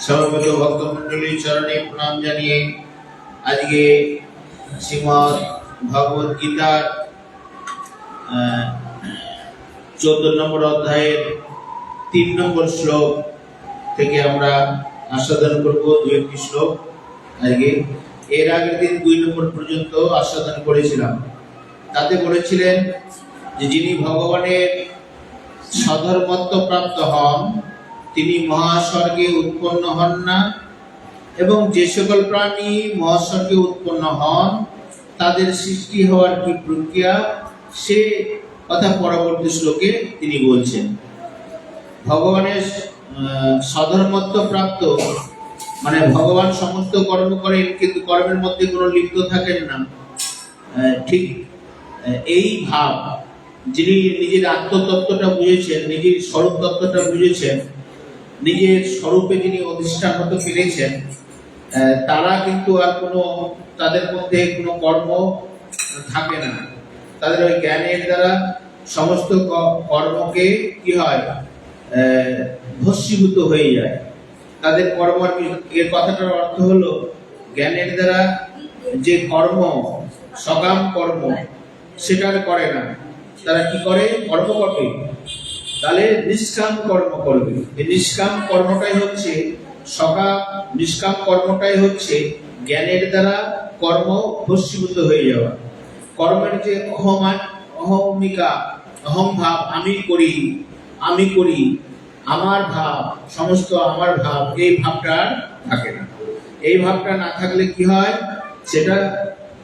सर्वगत भक्तमंडली चरणे प्रणाम जानिए आज के श्रीमद् भगवद गीतार 14 নম্বর অধ্যায়ের 3 নম্বর শ্লোক থেকে আমরা আস্বাদন করব দুই শ্লোক। আজকে এর আগের দিন 2 নম্বর পর্যন্ত আস্বাদন করেছিলাম। তাতে বলেছিলেন যে যিনি ভগবানের সধর্মত্ব প্রাপ্ত হন তিনি মহাস্বর্গে উৎপন্ন হন না, এবং যে সকল প্রাণী মহাস্বর্গে উৎপন্ন হন তাদের সৃষ্টি হওয়ার কি প্রক্রিয়া সে কথা পরবর্তী শ্লোকে তিনি বলছেন। ভগবানের সধর্মত্ব প্রাপ্ত মানে ভগবান সমস্ত কর্ম করেন কিন্তু কর্মের মধ্যে কোনো লিপ্ত থাকেন না, ঠিক এই ভাব যিনি নিজের আত্মতত্ত্বটা বুঝেছেন, নিজের স্বরূপ তত্ত্বটা বুঝেছেন, নিজের স্বরূপে যিনি অধিষ্ঠান হতে পেরেছেন, তারা কিন্তু আর কোনো তাদের মধ্যে কোনো কর্ম থাকে না। তাদের ওই জ্ঞানের দ্বারা সমস্ত কর্মকে কি হয় ভস্মীভূত হয়ে যায়। তাদের কর্ম, এর কথাটার অর্থ হলো জ্ঞানের দ্বারা যে কর্ম সকাম কর্ম সেটা করে না, তারা কি করে কর্ম করবে, তাহলে নিষ্কাম কর্ম করবে। এই নিষ্কাম কর্মটাই হচ্ছে সকাম, নিষ্কাম কর্মটাই হচ্ছে জ্ঞানের দ্বারা কর্ম ভস্মীভূত হয়ে যাওয়া। কর্মের যে অহমিকা, অহম ভাব, আমি করি, আমার ভাব, সমস্ত আমার ভাব, এই ভাবটা থাকে না। এই ভাবটা না থাকলে কি হয়, সেটা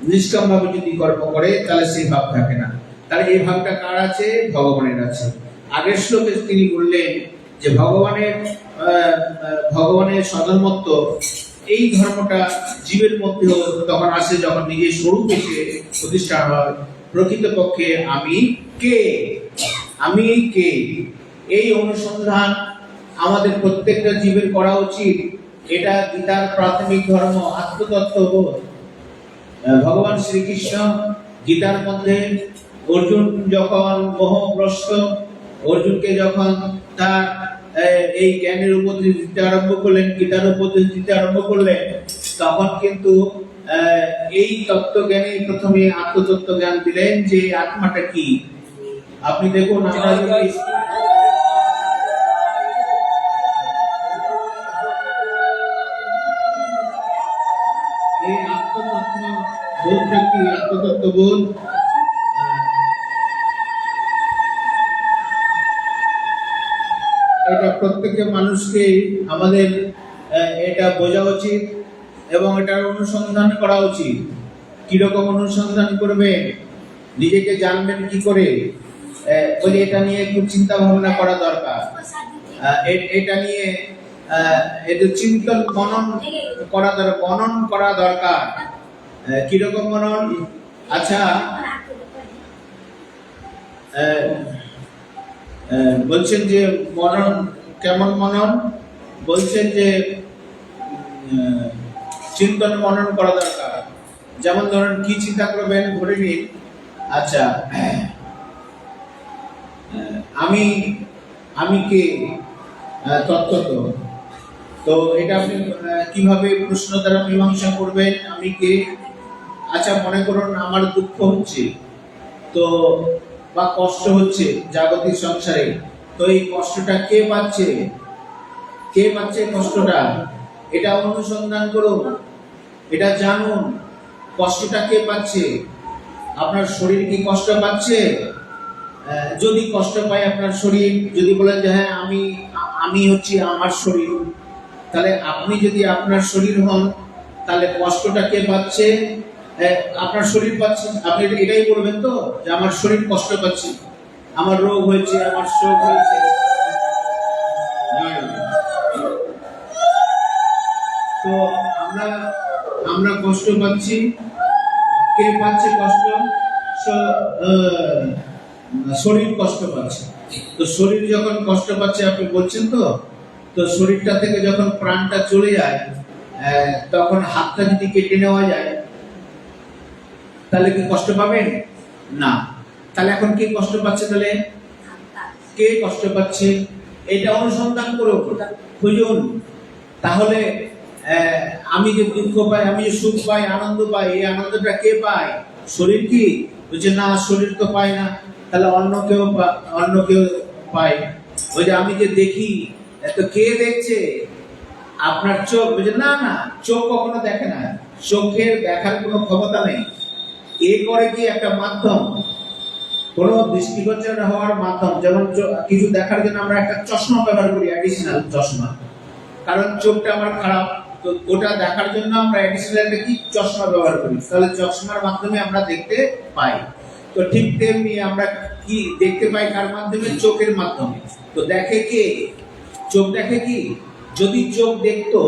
নিষ্কাম ভাবে যদি কর্ম করে তাহলে সেই ভাব থাকে না। তাহলে এই ভাবটা কার আছে? ভগবানের আছে। আগের শ্লোকে তিনি বললেন যে ভগবানের সধর্মত্ব, এই ধর্মটা জীবের মধ্যে তখন আসে যখন নিজের স্বরূপ এসে প্রতিষ্ঠা হয়। প্রকৃতপক্ষে আমি কে, এই অনুসন্ধান আমাদের প্রত্যেকটা জীবের করা উচিত। এটা গীতার প্রাথমিক ধর্ম, আত্মতত্ত্ববোধ। ভগবান শ্রীকৃষ্ণ গীতার মধ্যে অর্জুন যখন মোহগ্রস্ত, অর্জুনকে যখন তার এই জ্ঞানের উপদেশ দিতে আরম্ভ করলেন, গীতার উপদেশ দিতে আরম্ভ করলেন, তখন কিন্তু এই তত্ত্বজ্ঞানে প্রথমে আত্মতত্ত্ব জ্ঞান দিলেন যে আত্মাটা কি। আপনি দেখুন, আমরা যদি এই আত্মতত্ত্ব বোধটা কি, আত্মতত্ত্ব বোধ, এটা প্রত্যেকটা মানুষকে আমাদের এটা বোঝা উচিত এবং এটার অনুসন্ধান করা উচিত। কিরকম অনুসন্ধান করবেন, নিজেকে জানবেন কি করে, বলে এটা নিয়ে একটু চিন্তা ভাবনা করা দরকার। এটা নিয়ে একটু চিন্তন মনন করা দরকার। কিরকম মনন? আচ্ছা, বলছেন যে মনন, কেমন মনন? বলছেন যে চিন্তন মনন করা দরকার। যেমন ধরেন কি চিন্তা করবেন, ধরে নিন, আচ্ছা আমি কে তত্ত্ব, তো এটা আপনি কিভাবে প্রশ্ন দ্বারা মীমাংসা করবেন? আমি কে? আচ্ছা, মনে করুন আমার দুঃখ হচ্ছে তো, বা কষ্ট হচ্ছে জাগতিক সংসারে, তো এই কষ্টটা কে পাচ্ছে কষ্টটা? এটা অনুসন্ধান করুন, এটা জানুন, কষ্টটা কে পাচ্ছে। আপনার শরীর কি কষ্ট পাচ্ছে? যদি কষ্ট পায় আপনার শরীর, যদি বলেন যে হ্যাঁ আমি হচ্ছি আমার শরীর, তাহলে আপনি যদি আপনার শরীর হন তাহলে কষ্টটা কে পাচ্ছে? আপনার শরীর পাচ্ছে, আপনি এটাই বলবেন তো যে আমার শরীর কষ্ট পাচ্ছে, আমার রোগ হয়েছে, আমার শোক হয়েছে। তো আমরা আমরা কষ্ট পাচ্ছি, কে পাচ্ছে কষ্ট? শরীর কষ্ট পাচ্ছে। তো শরীর যখন কষ্ট পাচ্ছে, আপনি বলছেন তো, তো শরীরটা থেকে যখন প্রাণটা চলে যায়, তখন হাতটা যদি কেটে নেওয়া যায় তাহলে কি কষ্ট পাবেন? না। তাহলে এখন কে কষ্ট পাচ্ছে? তাহলে কে কষ্ট পাচ্ছে এটা অনুসন্ধান করো, খুঁজুন। তাহলে আমি যে দুঃখ পাই, আমি যে সুখ পাই, আনন্দ পাই, এই আনন্দটা কে পায়? শরীর কি? বলছে না, শরীর তো পায় না। তাহলে অন্য কেউ পায়। ওই যে আমি যে দেখি, তো কে দেখছে? আপনার চোখ। বলছে না না, চোখ কখনো দেখে না, চোখের দেখার কোনো ক্ষমতা নেই। এ করে কি একটা মাধ্যম, কোন দৃষ্টিগোচর হওয়ার মাধ্যম। যেমন কিছু দেখার জন্য আমরা একটা চশমা ব্যবহার করি, অ্যাডিশনাল চশমা, কারণ চোখটা আমার খারাপ, তো ওটা দেখার জন্য আমরা অ্যাডিশনাল একটা কি চশমা ব্যবহার করি। তাহলে চশমার মাধ্যমে আমরা দেখতে পাই। তো ঠিক তেমনি আমরা কি দেখতে পাই কার মাধ্যমে? চোখের মাধ্যমে। তো দেখে কে? চোখ দেখে কি? যদি চোখ দেখতো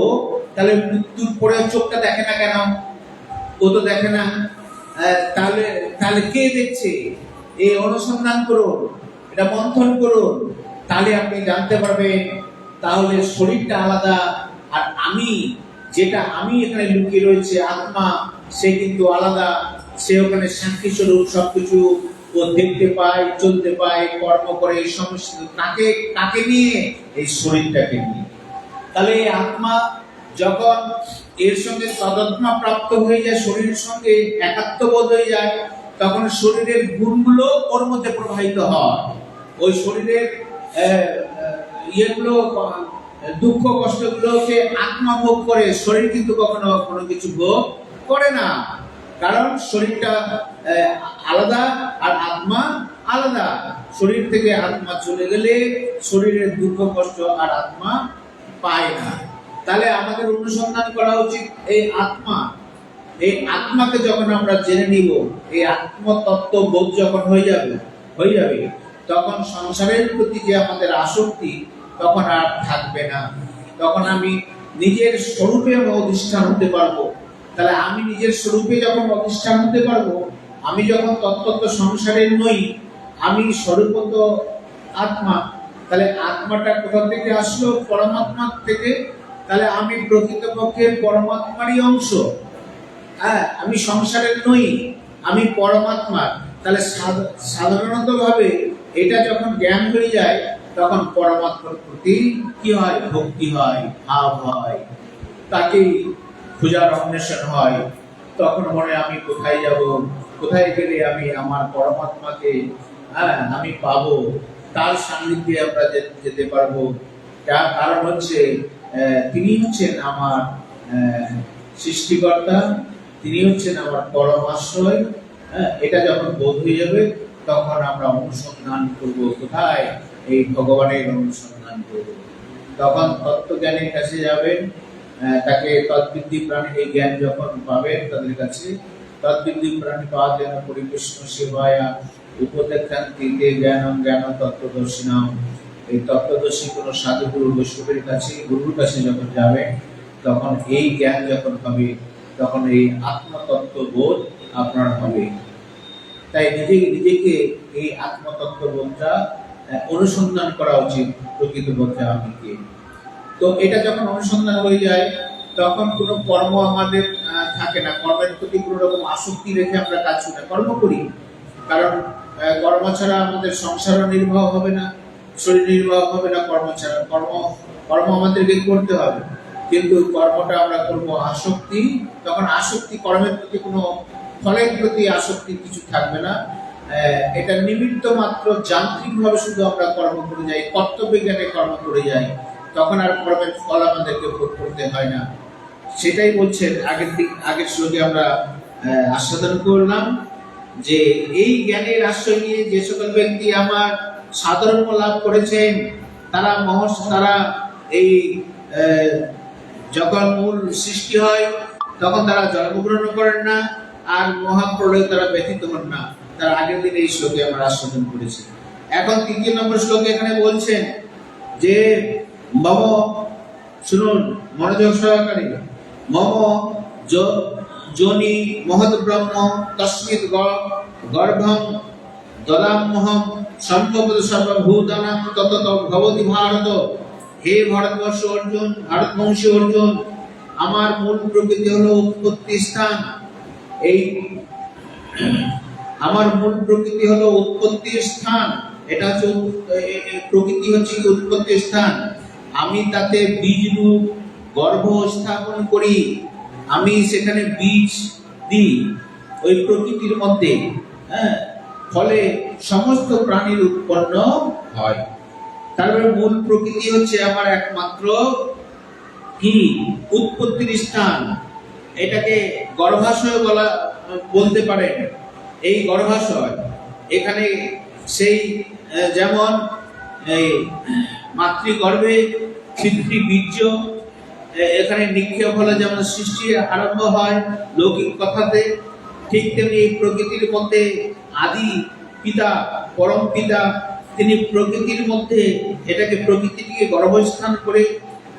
তাহলে মৃত্যুর পরে চোখটা দেখে না কেন? ও তো দেখে না। তাহলে তাহলে কে দেখছে? এই অনুসন্ধান করুন, এটা মন্থন করুন, তাহলে আপনি জানতে পারবেন। তাহলে শরীরটা আলাদা, আর আমি, যেটা আমি এখানে লুকিয়ে রয়েছে আত্মা, সে কিন্তু আলাদা। সে ওখানে সাক্ষী স্বরূপ সবকিছু ও দেখতে পায়, চলতে পায়, কর্ম করে, এই সমস্ত কাকে নিয়ে? এই শরীরটাকে নিয়ে। তাহলে এই আত্মা যখন এর সঙ্গে তাদাত্ম্য প্রাপ্ত হয়ে যায়, শরীরের সঙ্গে একাত্মবোধ হয়ে যায়, তখন শরীরের গুণগুলো ওর মধ্যে প্রবাহিত হয়। ওই শরীরের ইয়েগুলো, দুঃখ কষ্টগুলোকে আত্মা ভোগ করে, শরীর কিন্তু কখনো কোনো কিছু ভোগ করে না। কারণ শরীরটা আলাদা আর আত্মা আলাদা। শরীর থেকে আত্মা চলে গেলে শরীরের দুঃখ কষ্ট আর আত্মা পায় না। তাহলে আমাদের অনুসন্ধান করা উচিত এই আত্মা। এই আত্মাকে যখন আমরা জেনে নিব, এই আত্মতত্ত্ব বোধ যখন হয়ে যাবে, তখন সংসারের প্রতি যে আমাদের আসক্তি তখন আর থাকবে না। তখন আমি নিজের স্বরূপে অধিষ্ঠান হতে পারবো। তাহলে আমি নিজের স্বরূপে যখন অধিষ্ঠান হতে পারবো, আমি যখন তত্ত্ব সংসারের নই, আমি স্বরূপত আত্মা। তাহলে আত্মাটা কোথা থেকে আসলো? পরমাত্মা থেকে। তাহলে আমি প্রকৃতপক্ষে পরমাত্মারই অংশ। হ্যাঁ, আমি সংসারের নই, আমি পরমাত্মার। তাহলে সাধারণত ভাবে এটা যখন জ্ঞান হয়ে যায়, তখন পরমাত্মার প্রতি কি হয়? ভক্তি হয়, ভাব হয়, তাকে খোঁজার অন্বেষণ হয়। তখন মনে আমি কোথায় যাব, কোথায় গেলে আমি আমার পরমাত্মাকে আমি পাবো, তার সান্নিধ্যে আমরা যেতে পারবো। যার কারণ হচ্ছে তিনি হচ্ছেন আমার সৃষ্টিকর্তা, তিনি হচ্ছেন আমার পরম আশ্রয়। এটা যখন বোধ হয়ে যাবে, তখন আমরা অনুসন্ধান করব কোথায়? এই ভগবানের অনুসন্ধান করব। তখন তত্ত্বজ্ঞানের কাছে যাবেন, তাকে তদ্বিদ্ধি প্রাণী, এই জ্ঞান যখন পাবেন তাদের কাছে, তদ্বিদ্ধি প্রাণী পাওয়া যেন পরিকৃষ্ণ সেবায়া উপদেক্ষান্তিতে জ্ঞানম জ্ঞান তত্ত্বদর্শিনাম। এই তত্ত্বদর্শী কোনো সাধুগুরু বৈষ্ণবের কাছে, গুরুর কাছে যখন যাবেন, তখন এই জ্ঞান যখন হবে, তখন এই আত্মতত্ত্ব বোধ আপনার হবে। তাই নিজেকে এই আত্মতত্ত্ব বোধটা অনুসন্ধান করা উচিত, প্রকৃতপক্ষে আমি কে। তো এটা যখন অনুসন্ধান হয়ে যায়, তখন কোনো কর্ম আমাদের থাকে না। কর্মের প্রতি কোনো রকম আসক্তি রেখে আমরা কাজ করি না, কর্ম করি। কারণ কর্ম ছাড়া আমাদের সংসারও নির্বাহ হবে না, শরীর নির্বাহ হবে না। কর্ম ছাড়া কর্ম আমাদেরকে করতে হবে, কিন্তু কর্মটা আমরা করবো আসক্তি। তখন আসক্তি, কর্মের প্রতি কোনো ফলের প্রতি আসক্তি কিছু থাকবে না। এটা নিমিত্ত মাত্র, যান্ত্রিক ভাবে শুধু আমরা কর্ম করে যাই, কর্তব্য জ্ঞানে কর্ম করে যাই। তখন আর কর্মের ফল আমাদেরকে ভোগ করতে হয় না। সেটাই বলছেন আগের শ্লোকে আমরা আস্বাদন করলাম, যে এই জ্ঞানের আশ্রয় নিয়ে যে সকল ব্যক্তি আমার সাধর্ম লাভ করেছেন, তারা এই যখন মূল সৃষ্টি হয় তখন তারা জন্মগ্রহণ করেন না, আর মহাপ্রলয় তারা ব্যথিত হন না। তার আগের দিন এই শ্লোকে আমরা আস্বাদন করেছি। এখন 3 নম্বর শ্লোকে এখানে বলছেন যে মম, শুনুন মনোযোগ সহকারে, মম যোনি মহৎ ব্রহ্ম তস্মিৎ গর্ভং দদাম্যহম সম্ভবত সর্বভূতানাং ততত ভবতি ভারত। হে ভারতবর্ষ অর্জুন, ভারতবংশী অর্জুন, আমার মূল প্রকৃতি হলো উৎপত্তি স্থান। এই আমার মূল প্রকৃতি হলো উৎপত্তির স্থান। এটা হচ্ছে প্রকৃতি হচ্ছে কি উৎপত্তির স্থান। আমি তাতে বীজ রূপ গর্ভ স্থাপন করি, আমি সেখানে বীজ দিই ওই প্রকৃতির মধ্যে, হ্যাঁ, ফলে সমস্ত প্রাণীর উৎপন্ন হয়। তারপরে মূল প্রকৃতি হচ্ছে আমার একমাত্র কি উৎপত্তির স্থান। এটাকে গর্ভাশয় বলতে পারেন। এই গর্ভাশয় এখানে সেই যেমন এই মাতৃগর্ভে পিতৃ বীর্য এখানে নিক্ষেপ হলে যেমন সৃষ্টি আরম্ভ হয় লৌকিক কথাতে, ঠিক তেমনি এই প্রকৃতির মধ্যে আদি পিতা পরম পিতা তিনি প্রকৃতির মধ্যে এটাকে প্রকৃতিকে গর্ভস্থান করে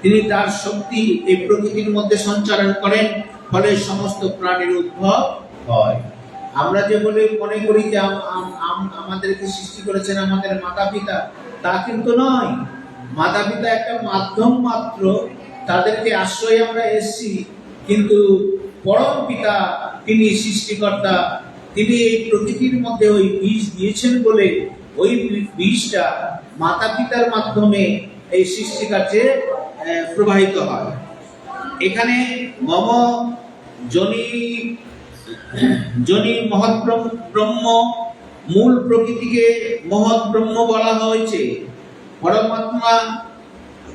তিনি তার শক্তি এই প্রকৃতির মধ্যে সঞ্চারণ করেন, ফলে সমস্ত প্রাণীর উদ্ভব হয়। আমরা যে বলে মনে করি যে আমাদেরকে সৃষ্টি করেছেন আমাদের মাতা পিতা, তা কিন্তু নয়। মাতা পিতা একটা মাধ্যম মাত্র, তাদেরকে আশ্রয় আমরা এসেছি, কিন্তু পরম পিতা তিনি সৃষ্টিকর্তা। তিনি এই প্রকৃতির মধ্যে ওই বীজ দিয়েছেন বলে ওই বীজটা মাতা পিতার মাধ্যমে এই সৃষ্টি কার্যে প্রবাহিত হয়। এখানে মম যোনি মহৎ ব্রহ্ম, মূল প্রকৃতিকে মহৎ ব্রহ্ম বলা হয়েছে। পরমাত্মা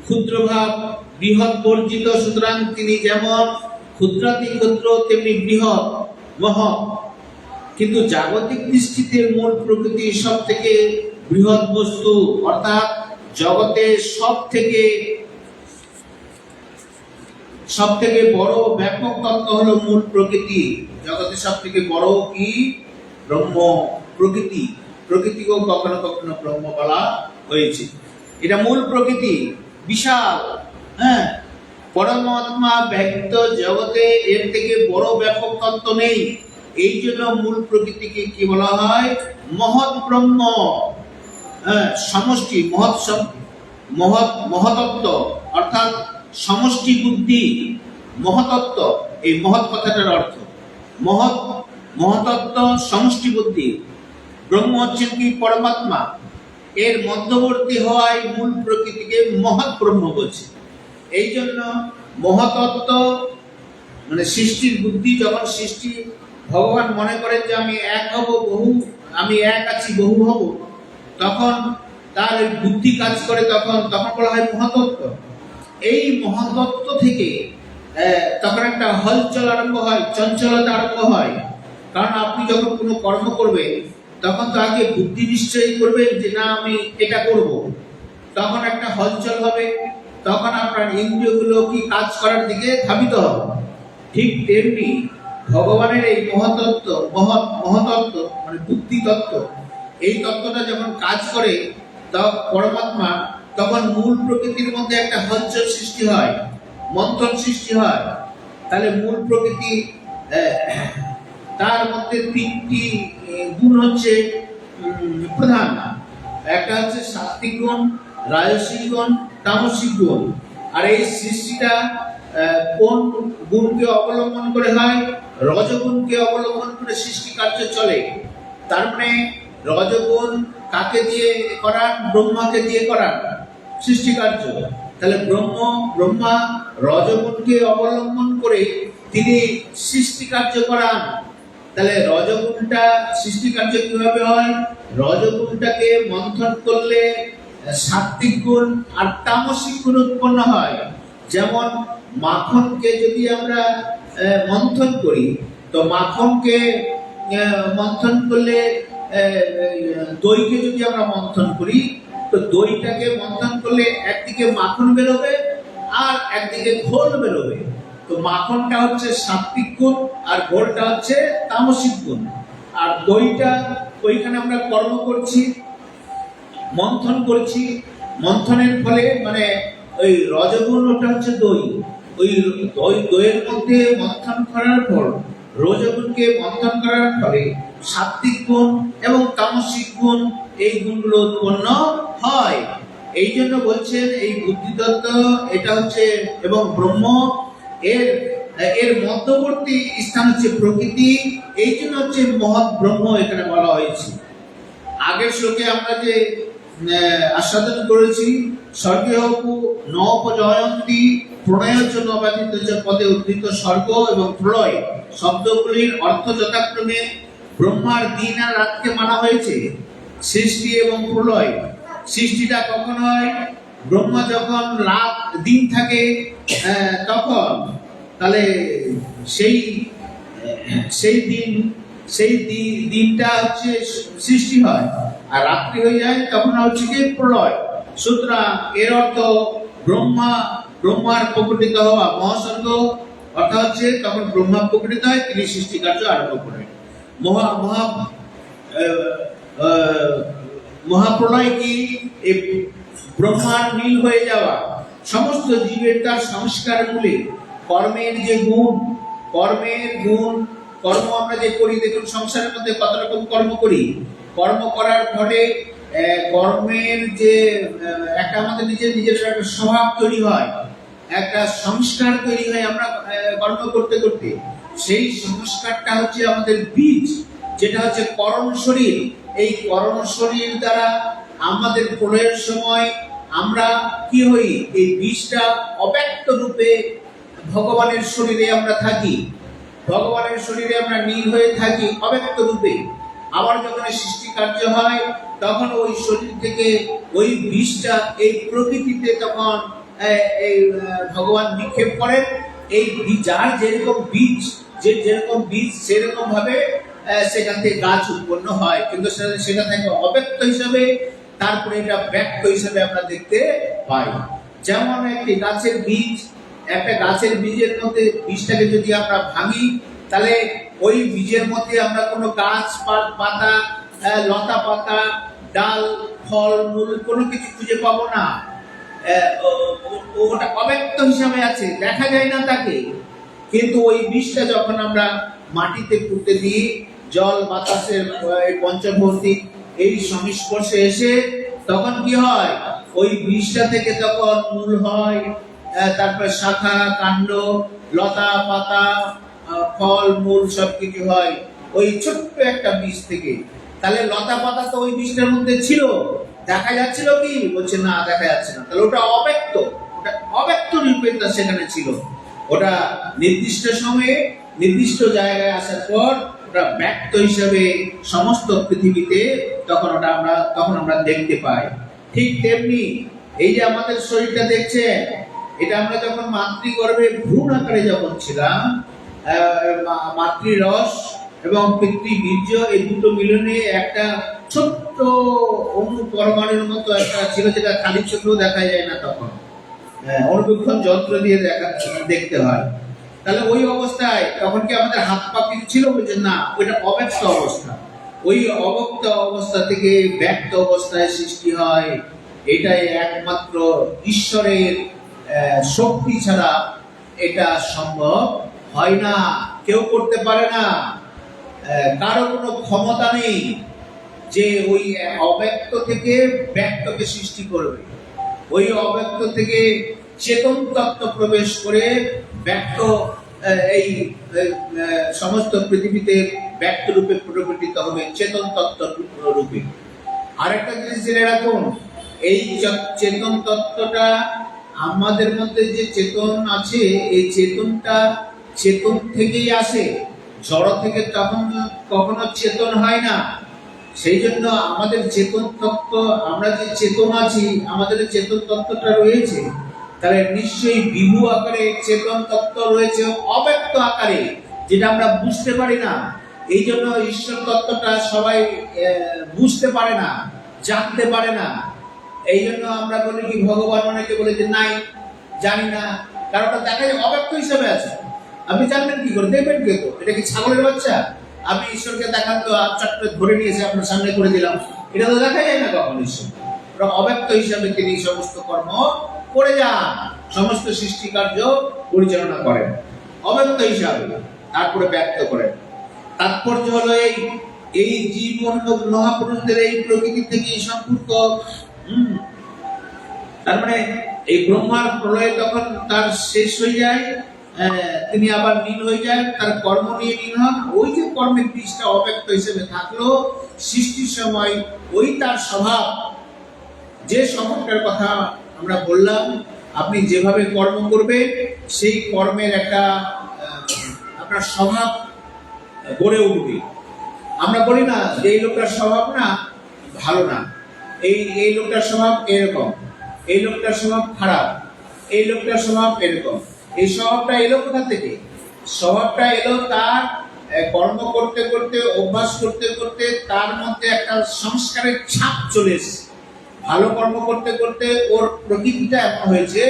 ক্ষুদ্র ভাব, বৃহৎ বর্জিত, সুতরাং তিনি যেমন ক্ষুদ্রাতি ক্ষুদ্র তেমনি বৃহৎ মহৎ। কিন্তু জাগতিক দৃষ্টিতে মূল প্রকৃতি সব থেকে বৃহৎ বস্তু, অর্থাৎ জগতের সব থেকে বড় ব্যাপক তত্ত্ব হলো মূল প্রকৃতি। জগতের সব থেকে বড় কি ব্রহ্ম প্রকৃতি। প্রকৃতিকেও কখনো কখনো ব্রহ্ম বলা হয়েছে। এটা মূল প্রকৃতি, বিশাল, হ্যাঁ। পরমাত্মা ব্যক্ত জগতে এর থেকে বড় ব্যাপক তত্ত্ব নেই। এই জন্য মূল প্রকৃতিকে কি বলা হয়? মহৎ ব্রহ্ম, হ্যাঁ, সমষ্টি, মহতত্ত্ব, অর্থাৎ সমষ্টি বুদ্ধি, মহতত্ত্ব। এই মহৎ কথাটার অর্থ মহতত্ত্ব, সমষ্টি বুদ্ধি। ব্রহ্ম হচ্ছেন কি পরমাত্মা, এর মধ্যবর্তী হওয়ায় মূল প্রকৃতিকে মহৎ ব্রহ্ম বলছে। এই জন্য মহতত্ত্ব মানে সৃষ্টির বুদ্ধি। যখন সৃষ্টি ভগবান মনে করেন যে আমি এক হব, আমি এক আছি, বহু হব, তখন তার ওই বুদ্ধি কাজ করে, তখন বলা হয় মহাতত্ত্ব। এই মহাতত্ত্ব থেকে তখন একটা হলচল আরম্ভ হয়, চঞ্চলতা আরম্ভ হয়। কারণ আপনি যখন কোনো কর্ম করবেন তখন তো আগে বুদ্ধি নিশ্চয়ই করবে যে না আমি এটা করব, তখন একটা হলচল হবে, তখন আপনার ইন্দ্রিয়গুলো কি কাজ করার দিকে ধাবিত হবে। ঠিক তেমনি ভগবানের এই মহতত্ত্ব মানে বুদ্ধি তত্ত্ব, এই তত্ত্বটা যখন কাজ করে পরমাত্মা, তখন মূল প্রকৃতির মধ্যে একটা হলচল সৃষ্টি হয়, মন্থন সৃষ্টি হয়। তাহলে মূল প্রকৃতি তার মধ্যে 3টি গুণ হচ্ছে প্রধান। একটা হচ্ছে সাত্বিক গুণ, রাজসিক গুণ, তামসিক গুণ। আর এই সৃষ্টিটা কোন গুণকে অবলম্বন করে হয়? রজগুণকে অবলম্বন করে সৃষ্টি কার্য চলে। তার মানে রজগুণ কাকে দিয়ে করান? ব্রহ্মাকে দিয়ে করান সৃষ্টি কার্য। তাহলে ব্রহ্মা রজগুণকে অবলম্বন করে তিনি সৃষ্টি কার্য করান। তাহলে রজগুণটা সৃষ্টি কার্য কিভাবে হয়? রজগুণটাকে মন্থন করলে সাত্বিক গুণ আর তামসিক গুণ উৎপন্ন হয়। যেমন মাখনকে যদি আমরা মন্থন করি, তো মাখনকে মন্থন করলে, দইকে যদি আমরা মন্থন করি, তো দইটাকে মন্থন করলে একদিকে মাখন বেরোবে আর একদিকে ঘোল বেরোবে। তো তো মাখনটা হচ্ছে সাত্বিক গুণ আর ঘোলটা হচ্ছে তামসিক গুণ। আর দইটা, ওইখানে আমরা কর্ম করছি, মন্থন করছি, মন্থনের ফলে মানে ওই রজগুণ, ওটা হচ্ছে দই। ওই দইয়ের মধ্যে মন্থন করার পর রজগুণকে মন্থন করার ফলে সাত্বিক গুণ এবং তামসিক গুণ, এই গুণগুলো উৎপন্ন হয়। এই জন্য বলছেন এই বুদ্ধিতত্ত্ব এটা হচ্ছে, এবং ব্রহ্ম এর এর মধ্যবর্তী স্থান হচ্ছে প্রকৃতি। এই জন্য হচ্ছে মহৎ ব্রহ্ম এখানে বলা হয়েছে। আগের শ্লোকে আমরা যে আস্বাদন করেছি, স্বর্গীয় নবজয়ন্তী প্রণয়জ নবাদিত পদে উদ্ধৃত স্বর্গ এবং প্রলয় শব্দগুলির অর্থ যথাক্রমে ব্রহ্মার দিন আর রাতকে মানা হয়েছে। সৃষ্টি এবং প্রলয়, সৃষ্টিটা কখন হয়? ব্রহ্মা যখন রাত দিন থাকে তখন, তাহলে সেই সেই দিনটা হচ্ছে সৃষ্টি হয়, আর রাত্রি হয়ে যায় তখন হচ্ছে কি প্রলয়। সুতরাং এর অর্থ ব্রহ্মার প্রকটিত হওয়া, মহাস্বর্গ অর্থাৎ হচ্ছে তখন ব্রহ্মা প্রকটিত হয়, তিনি সৃষ্টি কার্য আরম্ভ করেন। মহাপ্রলয় কি? এই ব্রহ্মার নীল হয়ে যাওয়া, সমস্ত জীবের তার সংস্কার মূলে কর্মের যে গুণ, কর্ম আমরা যে করি, দেখুন সংসারের মধ্যে কত রকম কর্ম করি। কর্ম করার ফলে কর্মের যে একটা আমাদের নিজের একটা স্বভাব তৈরি হয়, একটা সংস্কার তৈরি হয় আমরা কর্ম করতে করতে। সেই সংস্কারটা হচ্ছে আমাদের বীজ, যেটা হচ্ছে করণ শরীর। এই করণ শরীর দ্বারা আমাদের প্রলয়ের সময় আমরা কি হই? এই বীজটা অব্যক্ত রূপে ভগবানের শরীরে আমরা থাকি, ভগবানের শরীরে আমরা নীল হয়ে থাকি অব্যক্ত রূপে। আবার যখন সৃষ্টি কার্য হয় তখন ওই শরীর থেকে ওই বীজটা এই প্রকৃতিতে তখন এই ভগবান নিক্ষেপ করেন। এই যার যেরকম বীজ, যেরকম বীজ সেরকম ভাবে সেখান থেকে গাছ উৎপন্ন হয়, কিন্তু সেটা থেকে অব্যক্ত হিসাবে, তারপরে এটা ব্যক্ত হিসাবে আমরা দেখতে পাই। যেমন একটি গাছের বীজ, একটা গাছের বীজের মধ্যে বীজটাকে যদি আমরা ভাঙি, তাহলে ওই বীজের মধ্যে আমরা কোনো গাছ পাতা, লতা পাতা, ডাল, ফল, মূল কোনো কিছু খুঁজে পাবো না। ওটা অব্যক্ত হিসাবে আছে, দেখা যায় না তাকে। কিন্তু ওই বীজটা যখন আমরা মাটিতে পুঁতে দিই, জল বাতাসের পঞ্চভৌতিক এই সংস্পর্শে এসে তখন কি হয়? ওই বীজটা থেকে তখন মূল হয়, তারপর শাখা, কাণ্ড, লতা পাতা, ফল, মূল সবকিছু হয় ওই ছোট্ট একটা বীজ থেকে। তাহলে লতা পাতা তো ওই বীজটার মধ্যে ছিল, দেখা যাচ্ছিল কি? বলছে না, দেখা যাচ্ছে না। তাহলে ওটা অব্যক্ত, ওটা অব্যক্ত রূপে সেখানে ছিল। ওটা নির্দিষ্ট সময়ে নির্দিষ্ট জায়গায় আসার পর ওটা ব্যক্ত হিসাবে সমস্ত পৃথিবীতে তখন আমরা দেখতে পাই। ঠিক তেমনি এই যে আমাদের শরীরটা দেখছেন, এটা আমরা যখন মাতৃগর্ভে ভ্রূণ আকারে যখন ছিলাম, মাতৃরস এবং পিতৃবীর্য এই দুটো মিলনে একটা ছোট্ট অণু পরমাণুর মতো একটা ছিল, যেটা খালি চোখেও দেখা যায় না, তখন অনুবীক্ষণ যন্ত্র দিয়ে দেখতে হয়। তাহলে ওই অবস্থায় তখন কি আমাদের হাত পা কিছু ছিল? বলছে না, ওইটা অব্যক্ত অবস্থা। ওই অব্যক্ত অবস্থা থেকে ব্যক্ত অবস্থায় সৃষ্টি হয়। এটাই একমাত্র ঈশ্বরের শক্তি ছাড়া এটা সম্ভব হয় না, কেউ করতে পারে না। কারো কোনো ক্ষমতা নেই যে ওই অব্যক্ত থেকে ব্যক্তকে সৃষ্টি করবে। ওই অব্যক্ত থেকে চেতন তত্ত্ব প্রবেশ করে ব্যক্ত এই সমস্ত পৃথিবীতে ব্যক্ত রূপে প্রকটিত হবে, চেতন তত্ত্ব রূপে। আরেকটা জিনিস জেনে রাখুন, এই চেতন তত্ত্বটা আমাদের মধ্যে যে চেতন আছে, এই চেতনটা চেতন থেকেই আসে, জড় থেকে তখন কখনো চেতন হয় না। সেই জন্য আমাদের চেতন তত্ত্ব, আমরা যে চেতন আছি, আমাদের চেতন তত্ত্বটা রয়েছে, তাহলে নিশ্চয়ই বিভু আকারে চেতন তত্ত্ব রয়েছে, অব্যক্ত আকারে, যেটা আমরা বুঝতে পারি না। এই জন্য ঈশ্বর তত্ত্বটা সবাই বুঝতে পারে না, জানতে পারে না। এই জন্য আমরা বলি কি, ভগবান অনেকে বলে যে নাই, জানি না, কারণ ওটা দেখা যায় অব্যক্ত হিসাবে আছে। আপনি জানবেন কি করে, দেখবেন কে? তো এটা কি ছাগলের বাচ্চা? আপনি ঈশ্বরকে দেখান তো, চট্টে ধরে নিয়েছে আপনার সামনে করে দিলাম, এটা তো দেখা যায় না কখন। ঈশ্বর অব্যক্ত হিসাবে তিনি সমস্ত কর্ম করে যান, সমস্ত সৃষ্টি কার্য পরিচালনা করেন অব্যক্ত হিসাবে, তারপরে ব্যক্ত করেন। তাৎপর্য হলো এই জীবন মহাপুরুষদের এই প্রকৃতি থেকে সম্পর্ক। তার মানে এই ব্রহ্মার প্রলয় তখন তার শেষ হয়ে যায়, তিনি আবার লীন হয়ে যায়, তার কর্ম নিয়ে লীন হন। ওই যে কর্মের বীজটা অব্যক্ত হিসেবে থাকলো সৃষ্টির সময়, ওই তার স্বভাব, যে স্বভাবটার কথা আমরা বললাম, আপনি যেভাবে কর্ম করবেন সেই কর্মের একটা আপনার স্বভাব গড়ে উঠবে। আমরা বলি না যে এই লোকটার স্বভাব না ভালো না, এই লোকটার স্বভাব এরকম, এই লোকটার স্বভাব খারাপ, এই লোকটার স্বভাব এরকম। এই স্বভাবটা এলো কোথা থেকে? স্বভাবটা এলো তার কর্ম করতে করতে, অভ্যাস করতে করতে তার মধ্যে একটা সংস্কারের ছাপ চলে এসেছে। ভালো কর্ম করতে করতে ওর প্রকৃতিটা এমন হয়েছে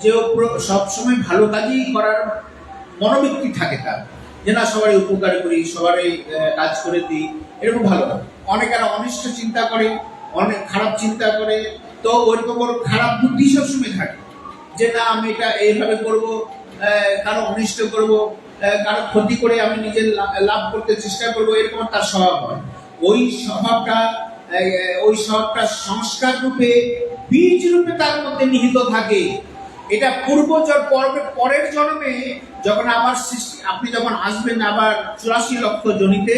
যে ও সবসময় ভালো কাজই করার মনোবৃত্তি থাকে তার, যে না সবারই উপকার করি, সবারই কাজ করে দিই, এরকম ভালো। অনেকেরা অনিষ্ট চিন্তা করে, অনেক খারাপ চিন্তা করে, তো ওইরকম ওর খারাপ বুদ্ধি সবসময় থাকে যে না আমি এটা এইভাবে করবো, কারো অনিষ্ট করবো, কারো ক্ষতি করে আমি নিজের লাভ করতে চেষ্টা করবো, এরকম তার স্বভাব হয়। ওই স্বভাবটা সংস্কার রূপে, বীজ রূপে তার মধ্যে নিহিত থাকে। এটা পরের জন্মে যখন আবার সৃষ্টি, আপনি যখন আসবেন আবার 84 লক্ষ জনিতে,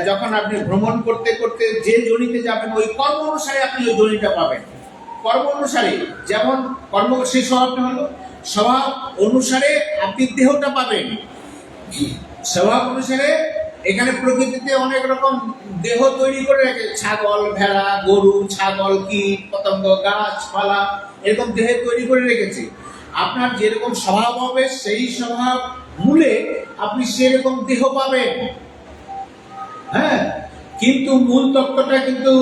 যখন আপনি ভ্রমণ করতে করতে যে জনিতে যাবেন, ওই কর্ম অনুসারে আপনি ওই জনিটা পাবেন। কর্ম অনুসারে যেমন কর্ম, সেই স্বভাবটা হলো স্বভাব অনুসারে আপনি দেহটা পাবেন। স্বভাব অনুসারে এখানে প্রকৃতিতে অনেক রকম দেহ তৈরি করে রাখে, ছাগল, ভেড়া, গরু, ছাগল, কীট পতঙ্গ, গাছপালা, এরকম দেহ তৈরি করে রেখেছে। আপনার যেরকম স্বভাব হবে সেই স্বভাব মূলে আপনি সেরকম দেহ পাবেন। হ্যাঁ, কিন্তু মূল তত্ত্বটা কিন্তু